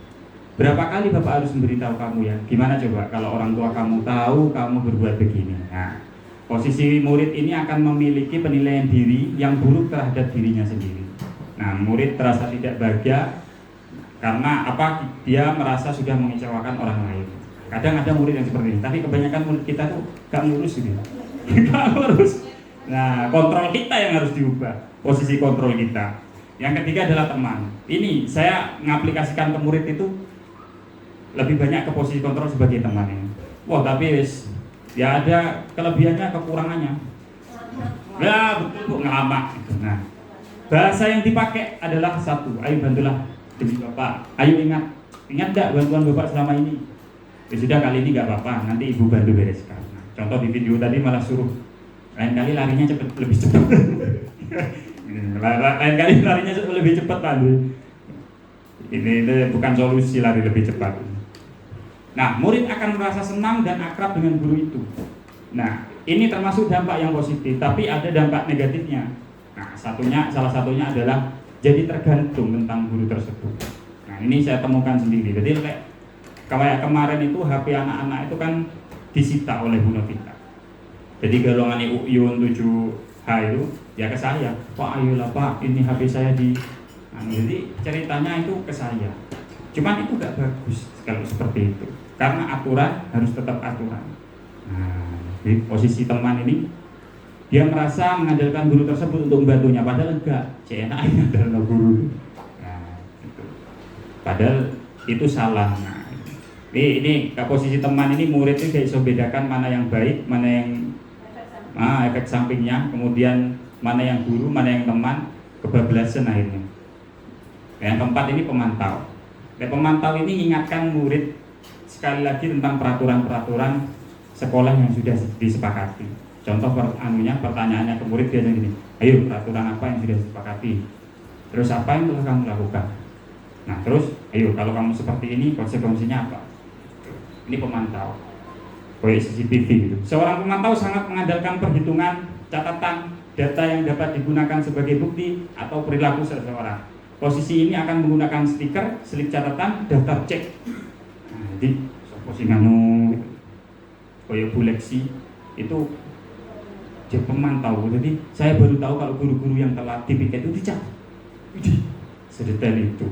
Berapa kali Bapak harus memberitahu kamu ya? Gimana coba kalau orang tua kamu tahu kamu berbuat begini? Nah, posisi murid ini akan memiliki penilaian diri yang buruk terhadap dirinya sendiri. Nah, murid terasa tidak bahagia karena apa? Dia merasa sudah mengecewakan orang lain. Kadang ada murid yang seperti ini, tapi kebanyakan murid kita tuh gak ngurus gitu. Gak ngurus. Nah, kontrol kita yang harus diubah. Posisi kontrol kita. Yang ketiga adalah teman. Ini saya mengaplikasikan ke murid itu lebih banyak ke posisi kontrol sebagai teman ini. Wah tapi ya ada kelebihannya kekurangannya. Ya betul Bu, ngelamak. Nah bahasa yang dipakai adalah 1. Ayo bantulah demi Bapak. Ayo ingat gak bantuan Bapak selama ini? Ya sudah kali ini gak apa-apa. Nanti Ibu bantu bereskan. Nah, contoh di video tadi malah suruh lain kali larinya lebih cepat. Lain kali larinya lebih cepat tadi. Ini bukan solusi lari lebih cepat. Nah, murid akan merasa senang dan akrab dengan guru itu. Nah, ini termasuk dampak yang positif, tapi ada dampak negatifnya. Nah, salah satunya adalah jadi tergantung tentang guru tersebut. Nah, ini saya temukan sendiri. Jadi kayak kemarin itu HP anak-anak itu kan disita oleh Bu Novita. Jadi golongan UIUN 7H itu ya ke saya. Pak, ayolah Pak, ini HP saya di. Nah, jadi ceritanya itu ke saya. Cuman itu gak bagus kalau seperti itu. Karena aturan harus tetap aturan. Nah, di posisi teman ini dia merasa mengandalkan guru tersebut untuk membantunya, padahal enggak. CNA adalah guru. Nah, itu. Padahal itu salah. Nah, ini posisi teman ini murid itu bisa bedakan mana yang baik, mana yang efek sampingnya, kemudian mana yang guru, mana yang teman, kebablasan akhirnya. Yang keempat ini pemantau. Pemantau ini mengingatkan murid sekali lagi tentang peraturan-peraturan sekolah yang sudah disepakati. Contoh pertanyaannya ke murid biasanya gini, ayo peraturan apa yang sudah disepakati? Terus apa yang telah kamu lakukan? Nah terus, ayo kalau kamu seperti ini konsekuensinya apa? Ini pemantau, kayak CCTV gitu. Seorang pemantau sangat mengandalkan perhitungan, catatan, data yang dapat digunakan sebagai bukti atau perilaku seseorang. Posisi ini akan menggunakan stiker, slip catatan, daftar cek. Nah, jadi posisi nganu kayak Bu Lexi itu jadi pemantau. Jadi saya baru tahu kalau guru-guru yang telat di piket itu dicap. Sedetail itu.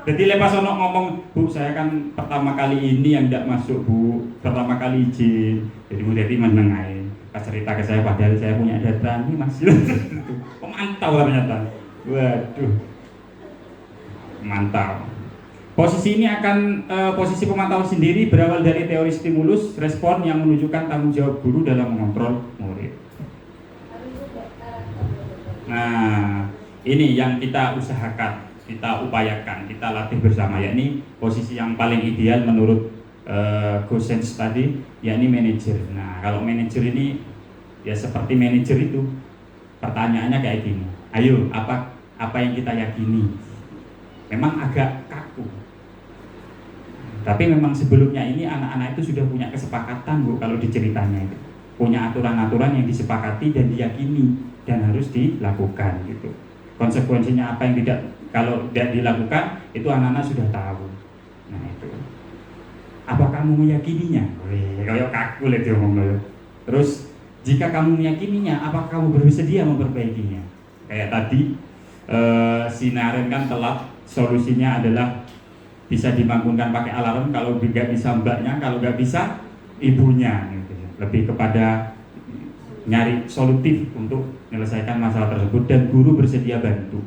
jadi lepas ono ngomong, Bu saya kan pertama kali ini yang tidak masuk Bu, pertama kali izin. Jadi Bu Dedi menengahin. Pas cerita ke saya padahal saya punya data ini masih pemantau ternyata. Waduh, mantap. Posisi ini posisi pemantau sendiri berawal dari teori stimulus respon yang menunjukkan tanggung jawab guru dalam mengontrol murid. Nah, ini yang kita usahakan, kita upayakan, kita latih bersama, yakni posisi yang paling ideal menurut Gosens tadi, yakni manajer. Nah, kalau manajer ini ya seperti manajer itu, pertanyaannya kayak gini. Ayo, apa yang kita yakini? Memang agak kaku. Tapi memang sebelumnya ini anak-anak itu sudah punya kesepakatan Bu, kalau diceritanya itu. Punya aturan-aturan yang disepakati dan diyakini dan harus dilakukan gitu. Konsekuensinya apa yang kalau tidak dilakukan itu anak-anak sudah tahu. Nah itu. Apa kamu meyakininya? Kayak kaku lihat dia ngomong. Terus jika kamu meyakininya, apa kamu bersedia memperbaikinya? Kayak tadi si Naren kan telat, solusinya adalah bisa dibangunkan pakai alarm, kalau nggak bisa mbaknya, kalau nggak bisa ibunya gitu ya. Lebih kepada nyari solutif untuk menyelesaikan masalah tersebut, dan guru bersedia bantu.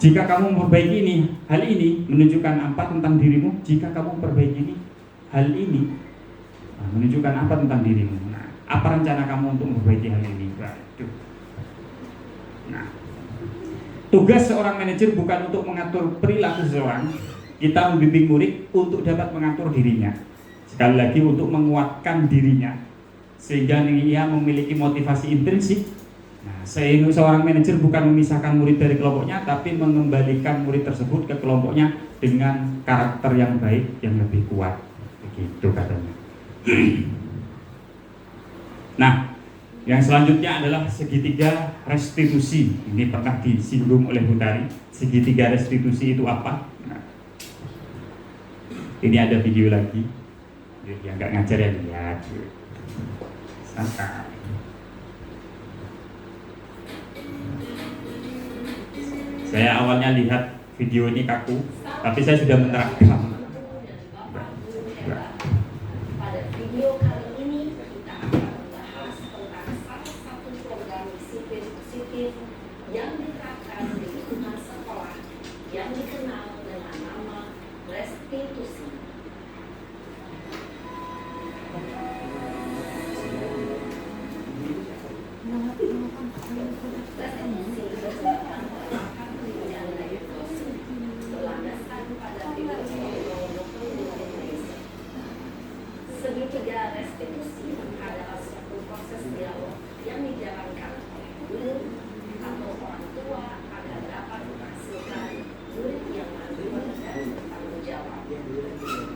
Jika kamu memperbaiki hal ini menunjukkan apa tentang dirimu? Jika kamu memperbaiki hal ini menunjukkan apa tentang dirimu? Nah, apa rencana kamu untuk memperbaiki hal ini? Nah, tugas seorang manajer bukan untuk mengatur perilaku seseorang. Kita membimbing murid untuk dapat mengatur dirinya. Sekali lagi, untuk menguatkan dirinya sehingga ia memiliki motivasi intrinsik. Nah, seorang manajer bukan memisahkan murid dari kelompoknya, tapi mengembalikan murid tersebut ke kelompoknya dengan karakter yang baik, yang lebih kuat. Begitu katanya. Nah, yang selanjutnya adalah segitiga restitusi. Ini pernah disinggung oleh Hutari. Segitiga restitusi itu apa? Nah, ini ada video lagi. Yang nggak ngajar ya lihat. Santai. Saya awalnya lihat video ini kaku, tapi saya sudah menerapkan. Pada video kali ini kita akan membahas tentang salah satu program disiplin positif yang diterapkan di lingkungan sekolah yang dikenal dengan nama restitusi. Restitusi berlaku berlandaskan pada segitiga restitusi adalah suatu proses dialog yang dijalankan oleh guru atau orang tua agar dapat menghasilkan murid yang mandiri dan bertanggung jawab.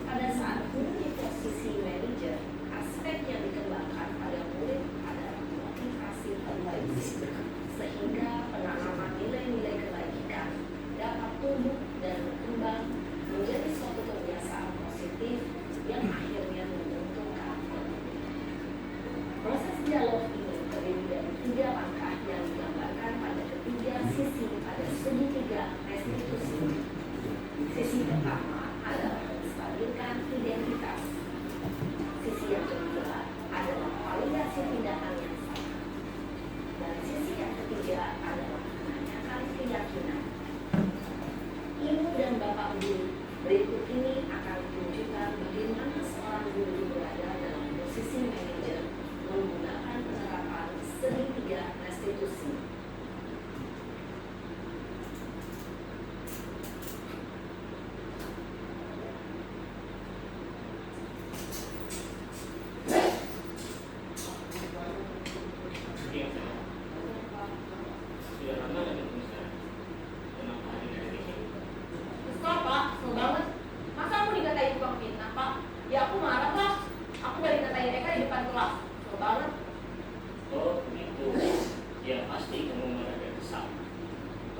Pada saat guru di posisi manajer, aspek yang dikembangkan pada murid adalah motivasi intrinsik, sehingga penanaman nilai-nilai kebajikan dapat tumbuh dan berkembang menjadi suatu kebiasaan positif yang akhirnya membentuk karakter. Proses dialog ini terdiri dari 3 langkah yang digambarkan pada ketiga sisi pada segitiga restitusi. Sisi pertama adalah menstabilkan identitas. Sisi yang kedua adalah validasi tindakan yang salah. Dan sisi yang ketiga adalah menanyakan keyakinan. Ibu dan bapak guru, berikut ini akan menunjukkan bagaimana seorang guru berada dalam posisi manajer menggunakan penerapan segitiga restitusi. Stop, Pak. Kesel banget. Masa aku dikatain tukang fitnah, Pak? Ya aku marah, Pak. Aku balik ngatain mereka di depan kelas. Kesel banget. Oh begitu. Ya pasti kamu marah dan kesal.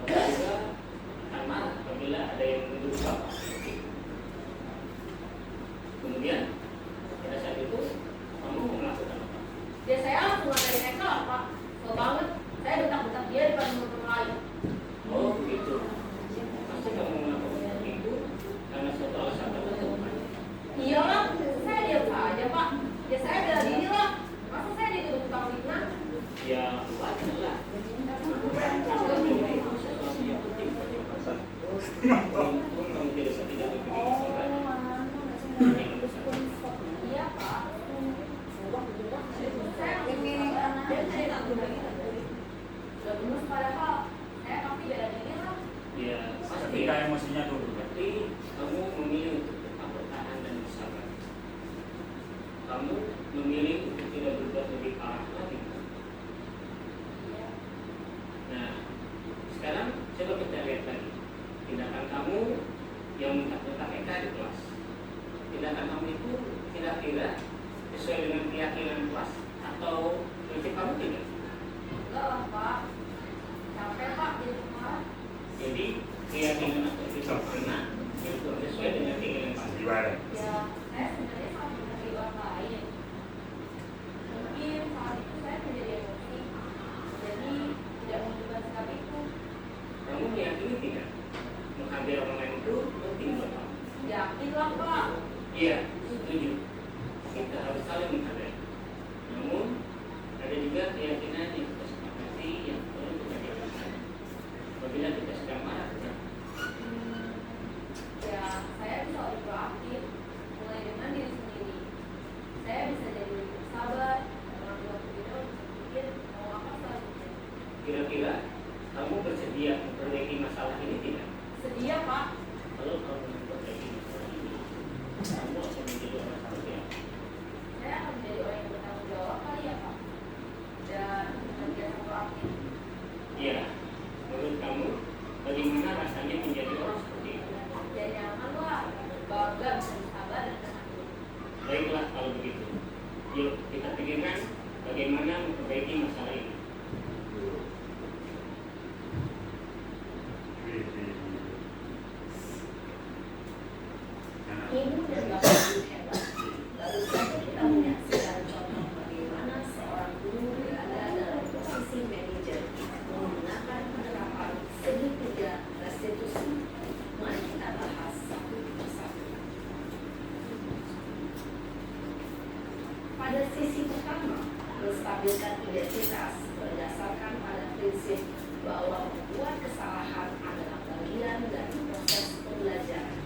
Bapak juga akan marah apabila ada yang menuduh bapak. Kemudian pada saat itu kamu mau melakukan apa? Ya saya langsung ngatain mereka lah, Pak. Kesel banget. Saya bentak-bentak dia di depan teman-teman lain. Oh begitu. Pasti kamu melakukan itu karena suatu alasan tertentu. Iyalah, saya diam saja, Pak. Ya saya bela diri lah. Masa saya dituduh tukang fitnah? Ya wajar lah. Tapi itu sesuatu yang penting bagi bangsa. Walaupun kamu tidak memiliki segalanya. Yang besar. Iya, Pak. Saya sudah benar padahal saya pasti bela diri lah. Ya pasti. Ketika emosinya turun. Berarti kamu memilih untuk tetap bertahan dan bersabar. Kamu memilih untuk tidak berbuat lebih parah lagi. Nah, sekarang coba kita lihat lagi. Tindakan kamu Kira-kira kamu bersedia memperbaiki masalah ini tidak? Sedia, Pak. Kalau kamu memperbaiki masalah ini, kamu akan menjadi orang tanggung jawab. Saya akan menjadi orang yang bertanggung jawab kali ya, Pak. Dan bekerja sama aktif. Iya. Menurut kamu, bagaimana rasanya menjadi orang seperti itu? Ya nyaman lah. Bangga bisa bersabar dan tenang. Baiklah kalau begitu. Yuk kita pikirkan bagaimana memperbaiki masalah ini. Ibu dan bapak guru hebat. Baru saja kita menyaksikan contoh bagaimana seorang guru berada dalam posisi manajer menggunakan penerapan segitiga restitusi. Mari kita bahas satu persatu. Pada sisi pertama, menstabilkan identitas berdasarkan pada prinsip bahwa membuat kesalahan adalah bagian dari proses pembelajaran.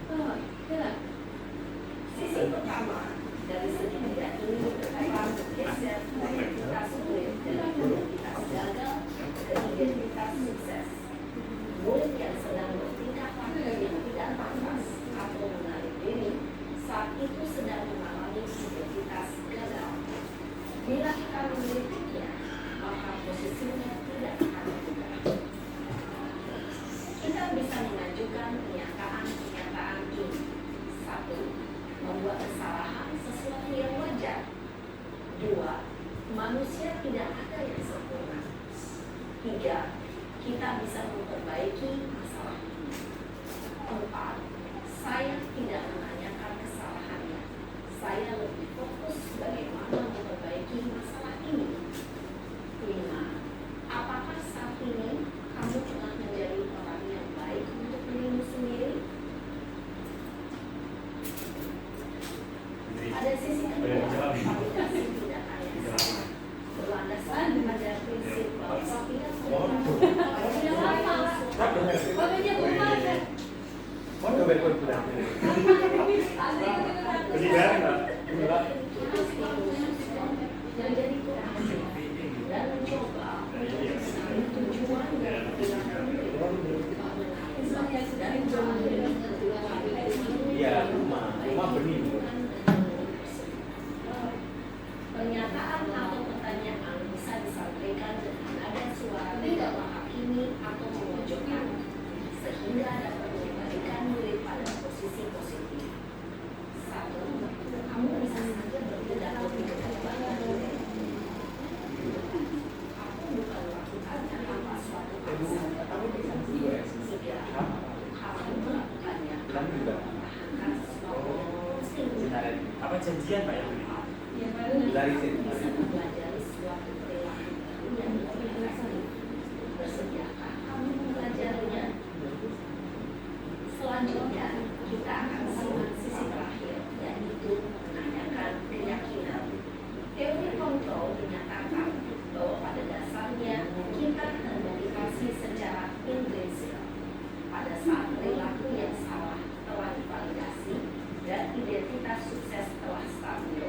Sisi pertama dari segitiga ini berkaitan bergeser dari identitas murid dari identitas gagal ke identitas sukses. Murid yang sedang bertingkah laku yang tidak pantas atau menarik diri saat itu sedang mengalami identitas gagal. Bila kita mengkritiknya, maka posisinya tidak akan berubah. Kita bisa mengajukan pernyataan-pernyataan ini. 1. Membuat kesalahan sesuatu yang wajar. 2. Manusia tidak ada yang sempurna. 3. Kita bisa memperbaiki masalah ini. 4. Saya tidak menanyakan kesalahannya. Saya lebih fokus bagaimana memperbaiki masalah ini. 5. Apakah saat ini kamu telah menjadi orang yang baik untuk dirimu sendiri? Pada sisi kedua, validasi tindakan yang salah berlandaskan pada prinsip bahwa tidak menjadi kurang dan mencoba untuk mencari tujuan dan Iya, rumah benih. Pernyataan atau pertanyaan bisa disampaikan dengan nada suara tidak menghakimi atau memojokkan, sehingga dapat mengembalikan murid pada posisi positif. 1. Kamu bisa saja bertindak lebih dekat pada murid. Aku bukan melakukannya tanpa suatu alasan. 3. Kamu melakukannya karena mempertahankan sesuatu yang penting. Apa janjian Pak ya? Dari Kamu sini. bisa mempelajari suatu perilaku baru yang lebih efektif. Bersediakah kamu mempelajarinya? Selanjutnya, kita akan simak sisi terakhir, yaitu menanyakan keyakinan. Teori kontrol menyatakan bahwa pada dasarnya kita termotivasi secara intrinsik. Pada saat perilaku yang salah telah divalidasi dan identitas sukses telah stabil,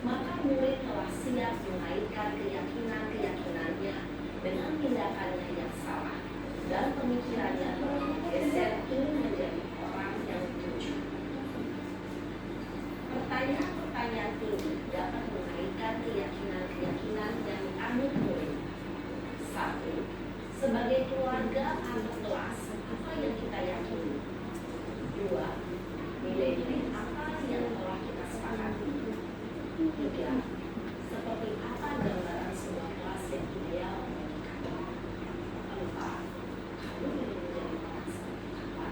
maka murid telah siap mengaitkan keyakinan-keyakinannya dengan tindakannya yang salah dan pemikirannya telah bergeser ingin menjadi orang yang tuju. Pertanyaan-pertanyaan ini dapat mengaitkan keyakinan-keyakinan yang dianut murid. 1. Sebagai keluarga atau kelas, apa yang kita yakini? 2. Nilai-nilai apa yang telah kita sepakati? 3. Seperti apa gambaran sebuah kelas yang ideal bagi kamu? 4. Kamu ingin menjadi orang seperti apa?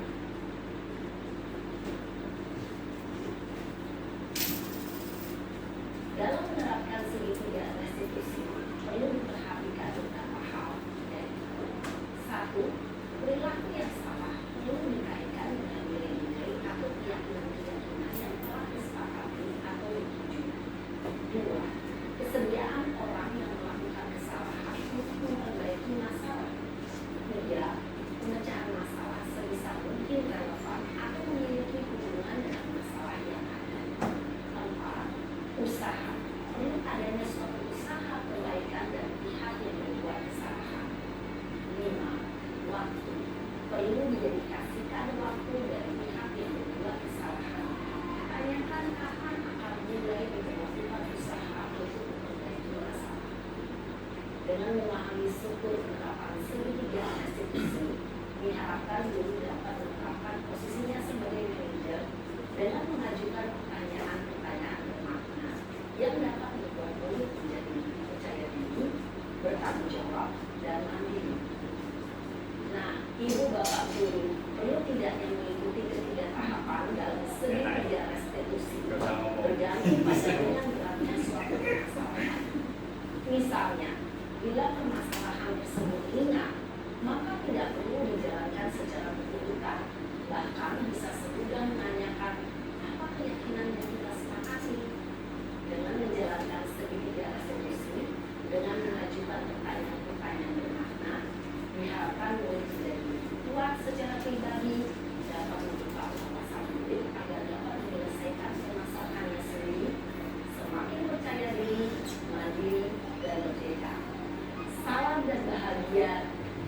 Dalam menerapkan segitiga restitusi, perlu diperhatikan beberapa hal, yaitu 1. Perilaku yang salah perlu dikaitkan dengan nilai-nilai atau keyakinan-keyakinan yang telah disepakati atau dituju. 2. Kesediaan orang yang melakukan kesalahan untuk memperbaiki masalah. 3. Pemecahan masalah sebisa mungkin relevan atau memiliki hubungan dengan masalah yang ada. 4. Usaha. Perlu adanya suatu usaha perbaikan dari pihak yang membuat kesalahan. perlu didedikasikan waktu dari pihak yang membuat kesalahan. Tanyakan kapan akan mulai melakukan usaha untuk memperbaiki masalah. Dengan memahami struktur penerapan segitiga restitusi, diharapkan guru dapat menerapkan posisinya sebagai manajer dengan mengajukan pertanyaan-pertanyaan bermakna yang dapat membuat murid menjadi percaya diri, bertanggung jawab, dan mandiri. Nah, ibu bapak guru perlu tidaknya mengikuti ketiga tahapan dalam segitiga restitusi, bergantung pada dengan beratnya suatu permasalahan. Misalnya, bila permasalahan tersebut ringan, maka tidak perlu dijalankan secara berurutan, bahkan bisa semudah menanyakan apa keyakinan yang kita sepakati. Dengan menjalankan segitiga restitusi, dengan mengajukan pertanyaan-pertanyaan bermakna, diharapkan murid menjadi kuat secara pribadi, dapat membuka wawasan murid agar dapat menyelesaikan permasalahannya sendiri, semakin percaya diri, mandiri, dan merdeka. Salam dan bahagia,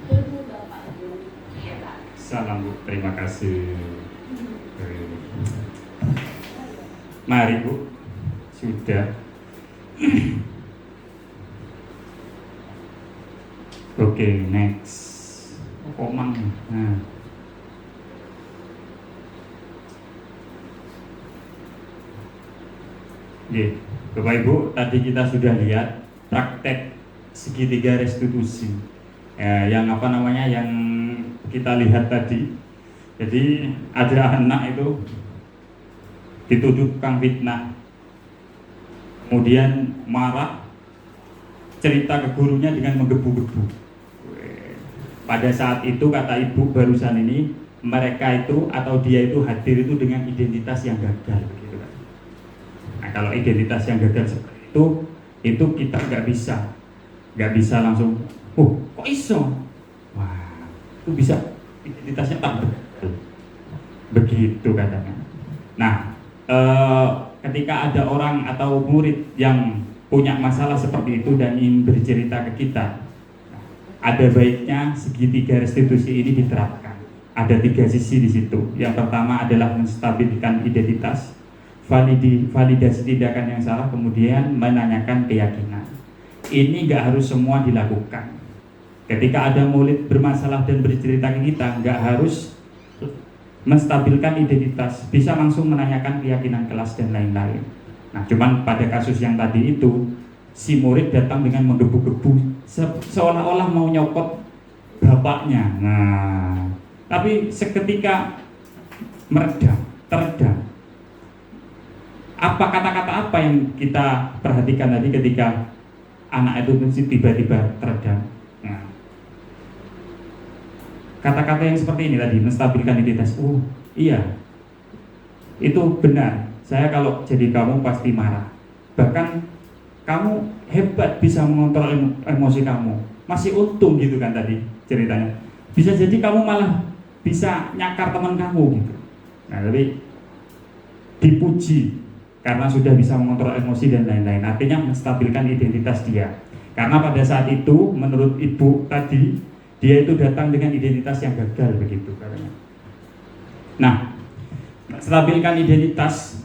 ibu bapak guru hebat. Salam Bu, terima kasih. Mari Bu, sudah. Oke, next. Komang. Nah. Oke, Bapak Ibu, tadi kita sudah lihat praktek segitiga restitusi. Yang apa namanya, yang kita lihat tadi. Jadi ada anak itu dituduh tukang fitnah, kemudian marah, cerita ke gurunya dengan menggebu-gebu. Pada saat itu kata ibu barusan ini, mereka itu atau dia itu hadir itu dengan identitas yang gagal, begitu kan. Nah, kalau identitas yang gagal seperti itu kita nggak bisa langsung, kok iso? Wah, itu bisa identitasnya tak betul, begitu katanya. Nah, ketika ada orang atau murid yang punya masalah seperti itu dan ingin bercerita ke kita, ada baiknya segitiga restitusi ini diterapkan. Ada 3 sisi di situ. Yang pertama adalah menstabilkan identitas, validasi tindakan yang salah, kemudian menanyakan keyakinan. Ini nggak harus semua dilakukan. Ketika ada murid bermasalah dan bercerita ke kita, nggak harus menstabilkan identitas, bisa langsung menanyakan keyakinan kelas dan lain-lain. Nah, cuman pada kasus yang tadi itu, si murid datang dengan menggebu-gebu, seolah-olah mau nyokot bapaknya. Nah, tapi seketika teredam. Apa kata-kata apa yang kita perhatikan tadi ketika anak itu tiba-tiba teredam? Nah, kata-kata yang seperti ini tadi, menstabilkan identitas. Oh iya, itu benar. Saya kalau jadi kamu pasti marah. Bahkan kamu hebat bisa mengontrol emosi kamu. Masih untung gitu kan tadi ceritanya. Bisa jadi kamu malah bisa nyakar teman kamu gitu. Nah, tapi dipuji karena sudah bisa mengontrol emosi dan lain-lain. Artinya menstabilkan identitas dia. Karena pada saat itu menurut ibu tadi, dia itu datang dengan identitas yang gagal begitu katanya. Nah, menstabilkan identitas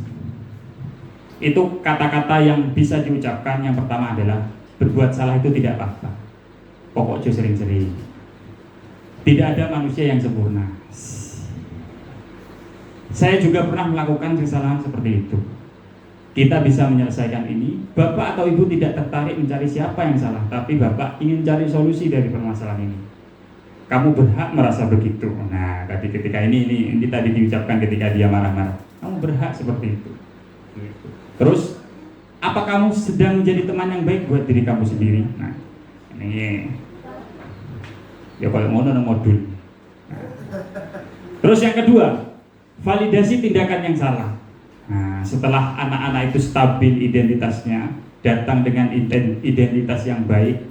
itu kata-kata yang bisa diucapkan. Yang pertama adalah berbuat salah itu tidak apa-apa, pokoknya sering-sering. Tidak ada manusia yang sempurna. Saya juga pernah melakukan kesalahan seperti itu. Kita bisa menyelesaikan ini. Bapak atau ibu tidak tertarik mencari siapa yang salah, tapi bapak ingin cari solusi dari permasalahan ini. Kamu berhak merasa begitu. Nah, tadi ketika ini tadi diucapkan ketika dia marah-marah. Kamu berhak seperti itu. Terus, apa kamu sedang menjadi teman yang baik buat diri kamu sendiri? Nah, ini ya kalau mau modul. Nah. Terus yang kedua, validasi tindakan yang salah. Nah, setelah anak-anak itu stabil identitasnya, datang dengan identitas yang baik,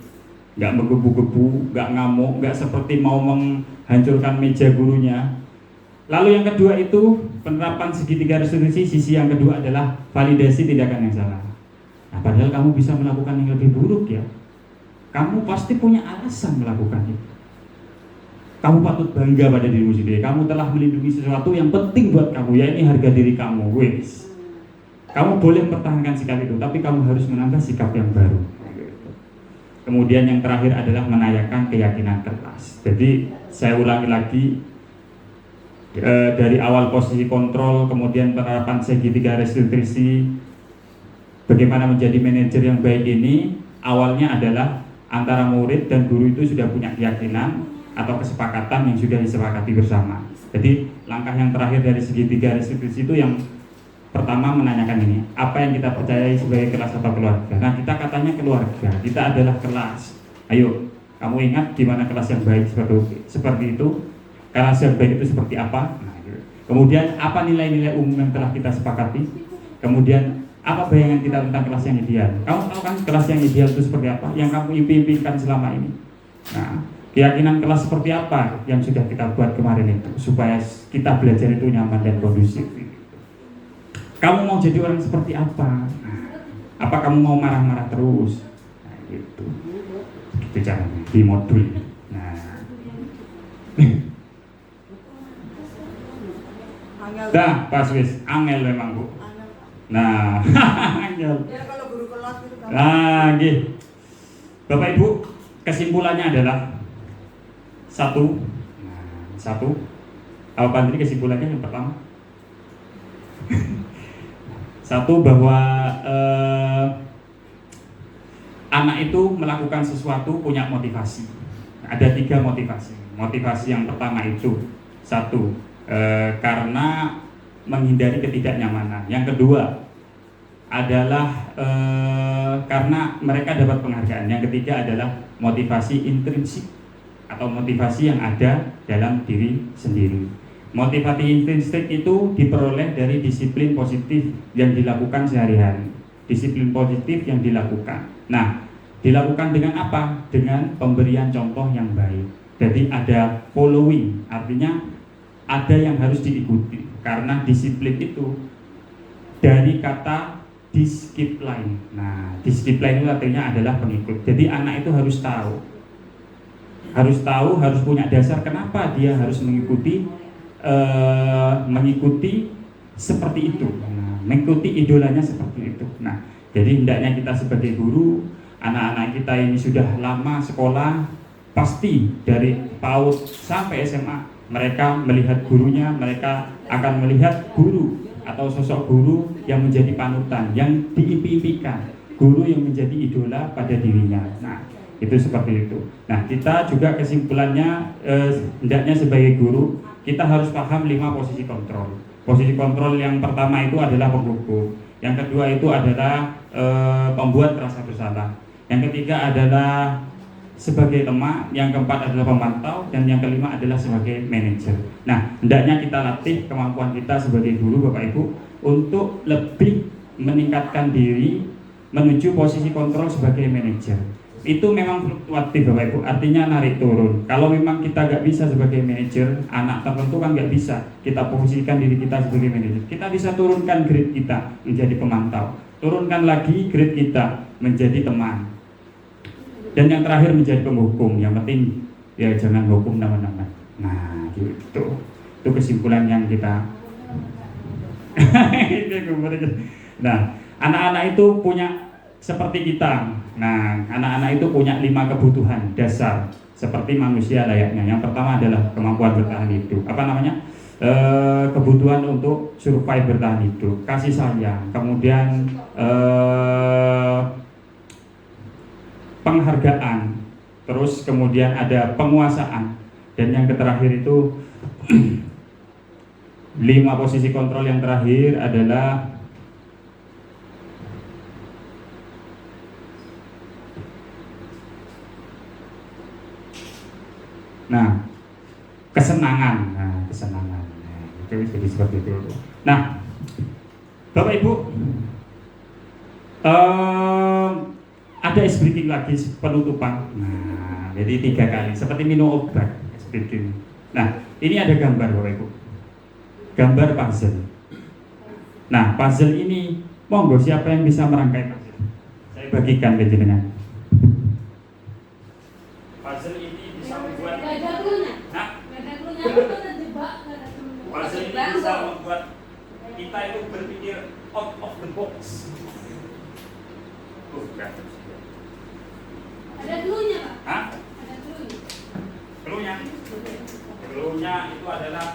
nggak menggebu-gebu, nggak ngamuk, nggak seperti mau menghancurkan meja gurunya. Lalu yang kedua itu penerapan segitiga restitusi. Sisi yang kedua adalah validasi tindakan yang salah. Nah, padahal kamu bisa melakukan yang lebih buruk ya. Kamu pasti punya alasan melakukan itu. Kamu patut bangga pada dirimu sendiri. Kamu telah melindungi sesuatu yang penting buat kamu, yaitu harga diri kamu. Wes. Kamu boleh mempertahankan sikap itu, tapi kamu harus menambah sikap yang baru. Kemudian yang terakhir adalah menanyakan keyakinan keras. Jadi saya ulangi lagi, dari awal posisi kontrol, kemudian penerapan segitiga restitusi, bagaimana menjadi manajer yang baik ini, awalnya adalah antara murid dan guru itu sudah punya keyakinan atau kesepakatan yang sudah disepakati bersama. Jadi langkah yang terakhir dari segitiga restitusi itu yang pertama menanyakan ini, apa yang kita percayai sebagai kelas atau keluarga. Nah, kita katanya keluarga, kita adalah kelas. Ayo, kamu ingat di mana kelas yang baik seperti itu? Kelas yang baik itu seperti apa? Nah, kemudian apa nilai-nilai umum yang telah kita sepakati? Kemudian apa bayangan kita tentang kelas yang ideal? Kamu tahu kan kelas yang ideal itu seperti apa? Yang kamu impikan selama ini. Nah, keyakinan kelas seperti apa yang sudah kita buat kemarin itu supaya kita belajar itu nyaman dan kondusif. Kamu mau jadi orang seperti apa? Nah, apa kamu mau marah-marah terus? Nah, gitu caranya di modul. Nah, dah pas wis angel memang Bu. Nah, angel. Ya kalau guru kelas itu kan. Nah, gitu. Bapak Ibu, kesimpulannya adalah satu. Apa tadi kesimpulannya yang pertama? Satu, bahwa anak itu melakukan sesuatu punya motivasi. Ada 3 motivasi. Motivasi yang pertama itu satu, karena menghindari ketidaknyamanan. Yang kedua adalah karena mereka dapat penghargaan. Yang ketiga adalah motivasi intrinsik atau motivasi yang ada dalam diri sendiri. Motivasi intrinsik itu diperoleh dari disiplin positif yang dilakukan sehari-hari. Disiplin positif yang dilakukan. Nah, dilakukan dengan apa? Dengan pemberian contoh yang baik. Jadi ada following, artinya ada yang harus diikuti. Karena disiplin itu dari kata discipline. Nah, discipline itu artinya adalah pengikut. Jadi anak itu harus tahu, harus punya dasar kenapa dia harus mengikuti seperti itu. Nah, mengikuti idolanya seperti itu. Nah, jadi hendaknya kita sebagai guru, anak-anak kita ini sudah lama sekolah, pasti dari PAUD sampai SMA mereka melihat gurunya, mereka akan melihat guru atau sosok guru yang menjadi panutan, yang diimpi-impikan, guru yang menjadi idola pada dirinya. Nah, itu seperti itu. Nah, kita juga kesimpulannya hendaknya sebagai guru kita harus paham 5 posisi kontrol. Posisi kontrol yang pertama itu adalah penghukum, yang kedua itu adalah pembuat rasa bersalah, yang ketiga adalah sebagai teman, yang keempat adalah pemantau, dan yang kelima adalah sebagai manajer. Nah, hendaknya kita latih kemampuan kita sebagai guru, Bapak Ibu, untuk lebih meningkatkan diri menuju posisi kontrol sebagai manajer. Itu memang fluktuatif, Bapak Ibu, artinya narik turun. Kalau memang kita nggak bisa sebagai manajer, anak tertentu kan nggak bisa kita posisikan diri kita sebagai manajer. Kita bisa turunkan grade kita menjadi pemantau, turunkan lagi grade kita menjadi teman, dan yang terakhir menjadi penghukum. Yang penting ya jangan hukum nama-nama. Nah, gitu. Itu kesimpulan yang kita. Nah, anak-anak itu punya seperti kita. Nah, anak-anak itu punya 5 kebutuhan dasar seperti manusia layaknya. Yang pertama adalah kemampuan bertahan hidup. Apa namanya? Kebutuhan untuk survive, bertahan hidup, kasih sayang, kemudian penghargaan, terus kemudian ada penguasaan, dan yang terakhir itu 5 posisi kontrol yang terakhir adalah kesenangan. Nah, kesenangan. Nah, itu jadi seperti itu. Nah, Bapak Ibu, ada ice breathing lagi penutupan. Nah, jadi 3 kali seperti minum obat ice breathing. Nah, ini ada gambar, Bapak Ibu. Gambar puzzle. Nah, puzzle ini monggo siapa yang bisa merangkai puzzle? Saya bagikan ke jenengan. Puzzle ini bisa membuat. Nggak ada cluenya. Nah, Nggak ada cluenya. Aku udah jebak, nggak ada cluenya. puzzle ini bisa membuat kita itu berpikir out of the box. Bukan. Ada cluenya, Pak. Hah? Ada cluenya. Cluenya? Cluenya itu adalah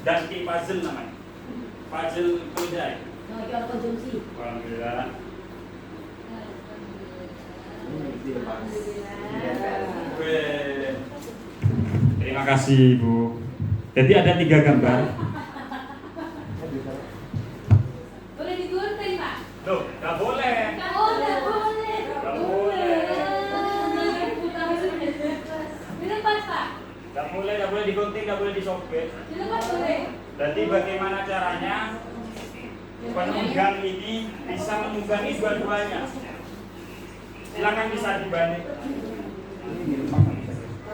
Danke puzzle namanya. Puzzle keledai. Nah, jual konsumsi. Alhamdulillah. Weh. Terima kasih Bu. Jadi ada 3 gambar. Boleh digunting, Pak? Loh, nggak boleh. Oh, nggak boleh. Nggak boleh. Di depan, Pak. Nggak boleh digunting, nggak boleh disobek. Di depan boleh. Jadi bagaimana caranya penunggang ini bisa menunggangi dua-duanya? Silakan bisa dibalik.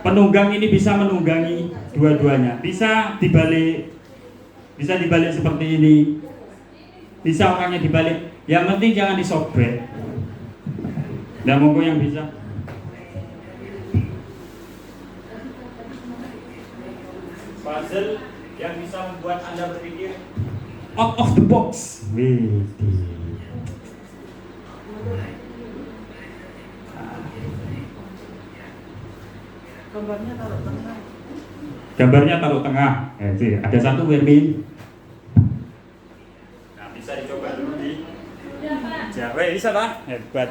Penunggang ini bisa menunggangi dua-duanya. Bisa dibalik seperti ini. Bisa orangnya dibalik. Yang penting jangan disobek. Nah, monggo yang bisa. Puzzle yang bisa membuat Anda berpikir out of the box. Gambarnya taruh tengah. Ada satu Wermin. Nah, bisa dicoba dulu di Jawa. Bisa Pak? Hebat.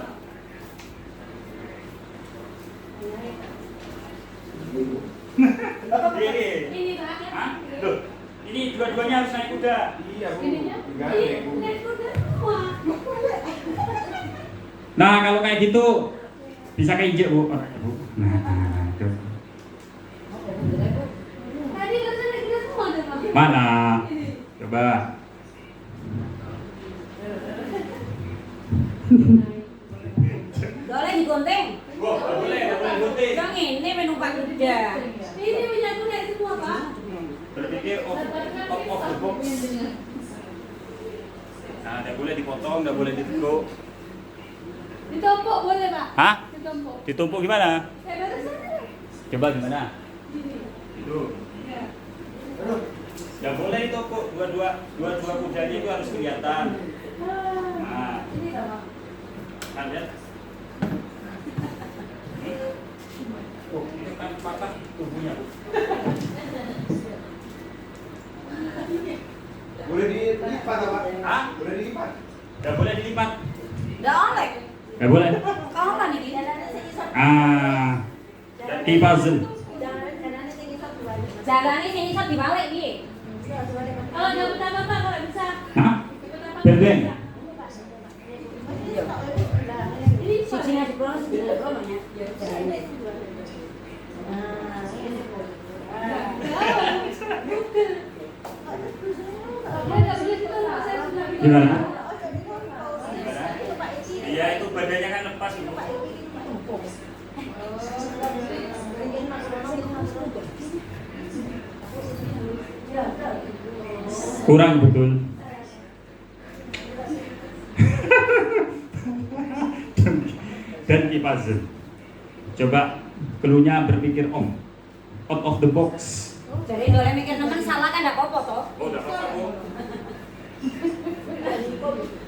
Ini, Pak. Hah? Loh, ini dua-duanya harus naik kuda. Iya, Bu. Ininya? Digandeng, Bu. Naik kuda semua. Nah, kalau kayak gitu bisa keinjek Bu. Nah, tuh. Tadi barusan naik kuda semua deh, Pak. Mana? Coba. Boleh digunting. Wah, nggak boleh gunting. Yang ini menumpak kuda. Ini punya aku naik semua, Pak. Berpikir out of the box. Nah, tidak boleh dipotong, tidak boleh diteguk. Ditumpuk boleh, Pak? Hah? Ditumpuk. Ditumpuk gimana? Barusan ada. Coba gimana? Gini. Itu. Ya. Tidak boleh ditumpuk. Dua kudanya itu harus kelihatan. Nah, Ini sama. kan lihat. Oh, ini kan patah tubuhnya, Bu. Boleh dilipat apa? Hah? Boleh dilipat. Tidak boleh dilipat. Nggak oleh. Tidak boleh. Kau kan ini? Di puzzle. Jalannya sini sok dibalik nih. Kalau dapat apa-apa, kalau bisa. Hah? Dapat apa-apa. Benteng. Ini, Pak. Sini di pulau, sini di pulau banyak. Gimana? Iya, itu badannya kan lepas Bu. Kurang betul. Dan di puzzle. Coba keluarnya berpikir out of the box. Jadi boleh mikir teman salah kan enggak apa-apa toh. Oh, udah apa-apa Bu.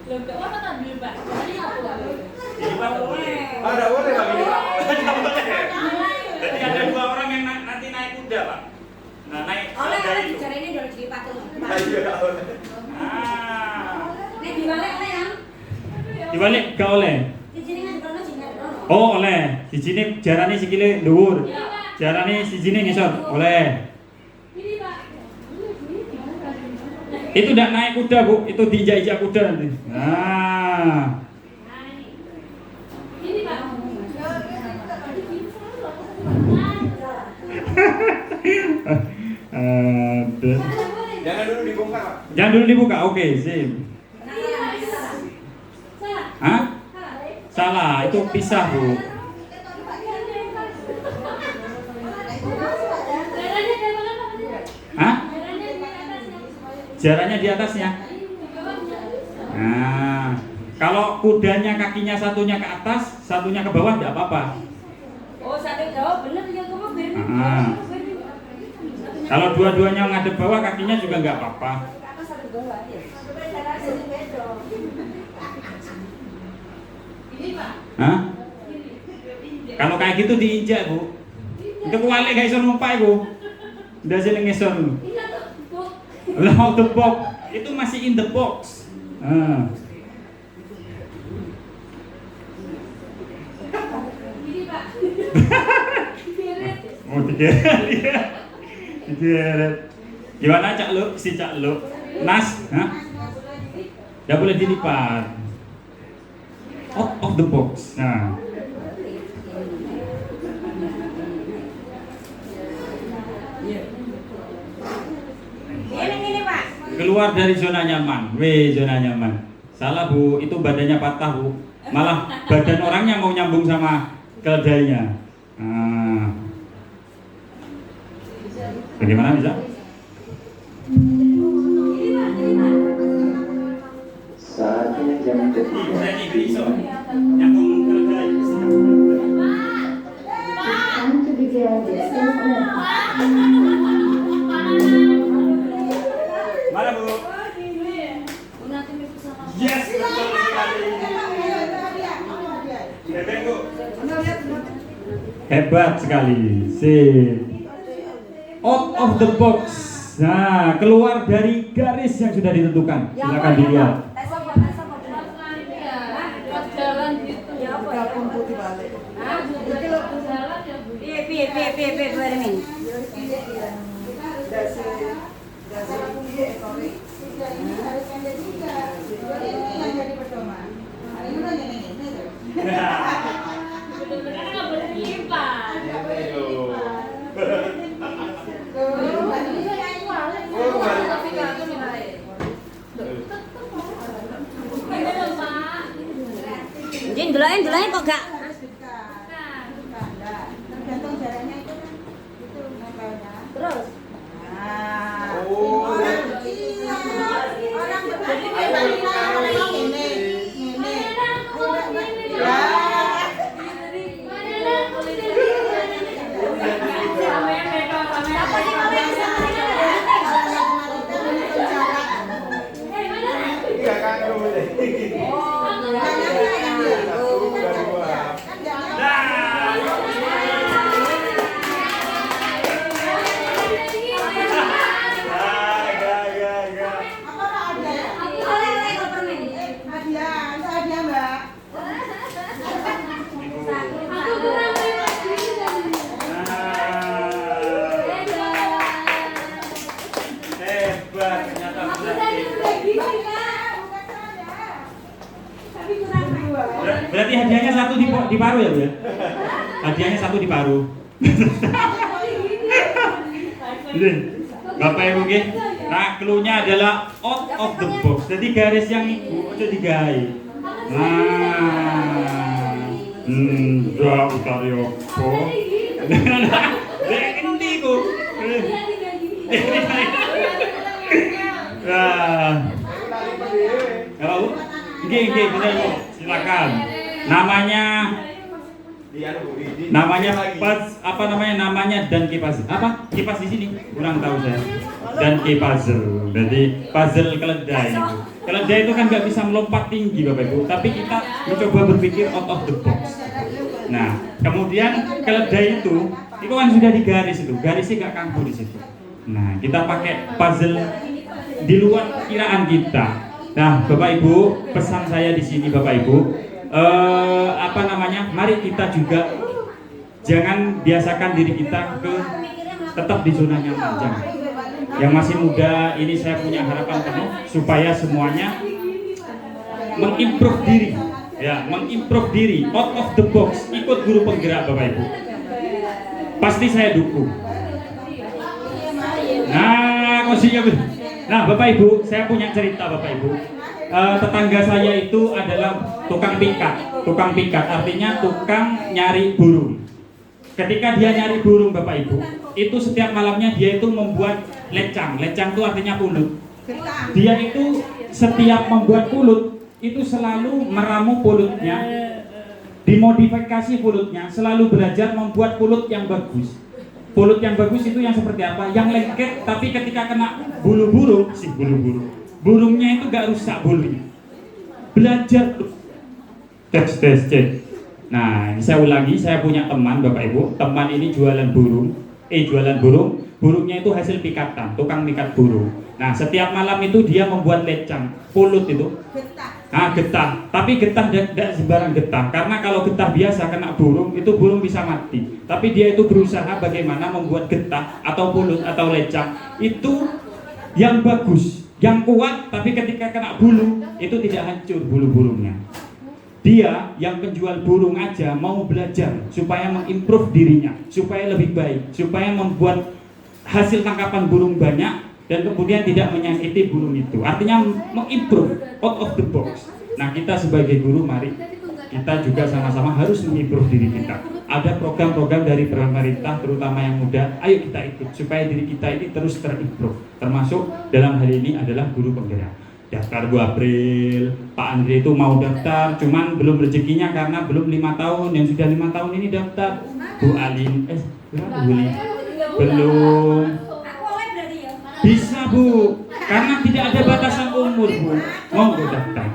Belum nggak apa-apa kan dulu, Pak. Tadi aku nggak boleh. Jadi Pak nggak boleh. Ah, nggak boleh Pak ini, Pak. Nggak boleh. Jadi ada 2 orang yang nanti naik kuda Pak. Nah, naik Oleh kuda oleh itu. bicara ini udah jadi patung. Ah, iya, nggak boleh. Nek dibalik oleh yang Dibalik gak oleh. dijiringan di kono jingan di kono. Oh, oleh. Sijine jarane sikile dhuwur. Jarane sijine ngisor. Oleh. Ini, Pak. Itu tidak naik kuda Bu, itu diinjak-injak kuda nanti. Nah, Ini, Pak. ada. Jangan dulu dibongkar, Pak. Jangan dulu dibuka, oke sip. Salah. Hah? Salah. Salah, itu pisah Bu. Darahnya kayak mana, Pak? Hah? Darahnya di atasnya. Jaraknya di atasnya. Di bawahnya. Nah, kalau kudanya kakinya satunya ke atas, satunya ke bawah tidak apa-apa. Oh, satu toh, bener ya kamu beri. Ah. Kalau dua-duanya ngadep bawah, kakinya juga nggak apa-apa. Apa satu bawah ya? Ini Pak. Hah? Kalau kayak gitu diinjak, Bu. Itu kuali gak iso numpak, Bu. Udah sini ngesor. Ini tuh box. Out the box. Itu masih in the box. Ah. Ini Pak. Geret. Oh, digeret. Digeret. Gimana Cak Lu? Si Cak Lu? Nas? Hah? Nggak boleh dilipat. Out of the box. Nah. Ini Pak. Keluar dari zona nyaman. Zona nyaman. Salah, Bu. Itu badannya patah, Bu. Malah badan orangnya mau nyambung sama keledainya. Nah. Bagaimana bisa? Saatnya jam ketiga. Nyambung keledai. Time to begin the first lesson. Mana, Bu? Yes, betul sekali. Bebek, Bu. Hebat sekali. Sip. Out of the box. Nah, keluar dari garis yang sudah ditentukan. Silakan dilihat. Jalan gitu. Gabung putih balik. Jalan ya Bu. Piye bareng. Bener-bener nggak boleh dilipat. Tapi kagak nilai. Ini loh Pak. Jin delok kok gak. Tergantung jaraknya itu kan. Itu nempelnya. Terus. Nah, Oh. orang berarti balik lagi ini. Iya kan boleh. Hebat, ternyata berarti hadiahnya satu di paru ya, Bu ya? Hadiahnya satu di paru. Ini, Bapak Ibu nggih. Nah, clue-nya adalah out of the box. Jadi garis yang iku aja digawe. Nah. Ya utari opo? Dek endi ku? Nah. Kalau nggih bener Bu. Silakan. Namanya namanya dan puzzle. Apa? Kipas di sini? Kurang tahu saya. Dan puzzle. Jadi puzzle keledai itu. Keledai itu kan nggak bisa melompat tinggi Bapak Ibu, tapi kita mencoba berpikir out of the box. Nah, kemudian keledai itu kan sudah digaris itu, garisnya nggak kampuh di situ. Nah, kita pakai puzzle di luar kiraan kita. Nah, Bapak Ibu, pesan saya di sini Bapak Ibu, mari kita juga jangan biasakan diri kita tetap di zona nyaman. Jangan. Yang masih muda ini saya punya harapan penuh supaya semuanya mengimprove diri, ya, mengimprove diri, out of the box, ikut guru penggerak Bapak Ibu. Pasti saya dukung. Nah, Bapak Ibu, saya punya cerita Bapak Ibu. Tetangga saya itu adalah tukang pikat, artinya tukang nyari burung. Ketika dia nyari burung Bapak Ibu, itu setiap malamnya dia itu membuat lecang itu artinya pulut. Dia itu setiap membuat pulut itu selalu meramu pulutnya dimodifikasi fulutnya, selalu belajar membuat fulut yang bagus. Fulut yang bagus itu yang seperti apa? Yang lengket, tapi ketika kena bulu burung, burungnya itu gak rusak bulunya. Belajar tes. Nah, ini saya ulangi, saya punya teman Bapak Ibu, teman ini jualan burung, burungnya itu hasil pikatan, tukang pikat burung. Nah, setiap malam itu dia membuat lecang, fulut itu. Getah, tapi getah tidak sembarang getah, karena kalau getah biasa kena burung, itu burung bisa mati. Tapi dia itu berusaha bagaimana membuat getah atau fulut atau lecang itu yang bagus, yang kuat, tapi ketika kena bulu, itu tidak hancur bulu burungnya. Dia yang penjual burung aja mau belajar supaya mengimprove dirinya, supaya lebih baik, supaya membuat hasil tangkapan burung banyak dan kemudian tidak menyakiti burung itu. Artinya mengimprove out of the box. Nah, kita sebagai guru, mari kita juga sama-sama harus mengimprove diri kita. Ada program-program dari pemerintah, terutama yang muda, ayo kita ikut supaya diri kita ini terus terimprove. Termasuk dalam hal ini adalah guru penggerak. Daftar 2 April, Pak Andre itu mau daftar, cuman belum rezekinya karena belum 5 tahun. Yang sudah 5 tahun ini daftar. Bu Alin, berapa Bu Alin? Belum. Bisa Bu, karena tidak ada batasan umur Bu. Monggo daftar.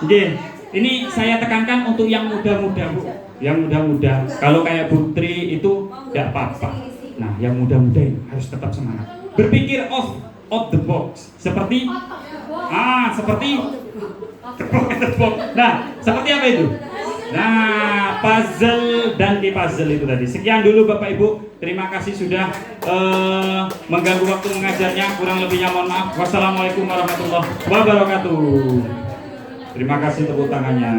Oke, ini saya tekankan untuk yang muda-muda Bu. Yang muda-muda, kalau kayak Putri itu tidak apa-apa. Nah, yang muda-muda ini harus tetap semangat. Berpikir off the box, seperti Nah, seperti apa itu? Nah, puzzle dan puzzle itu tadi. Sekian dulu Bapak Ibu. Terima kasih sudah mengganggu waktu mengajarnya. Kurang lebihnya mohon maaf. Wassalamualaikum warahmatullahi wabarakatuh. Terima kasih tepuk tangannya.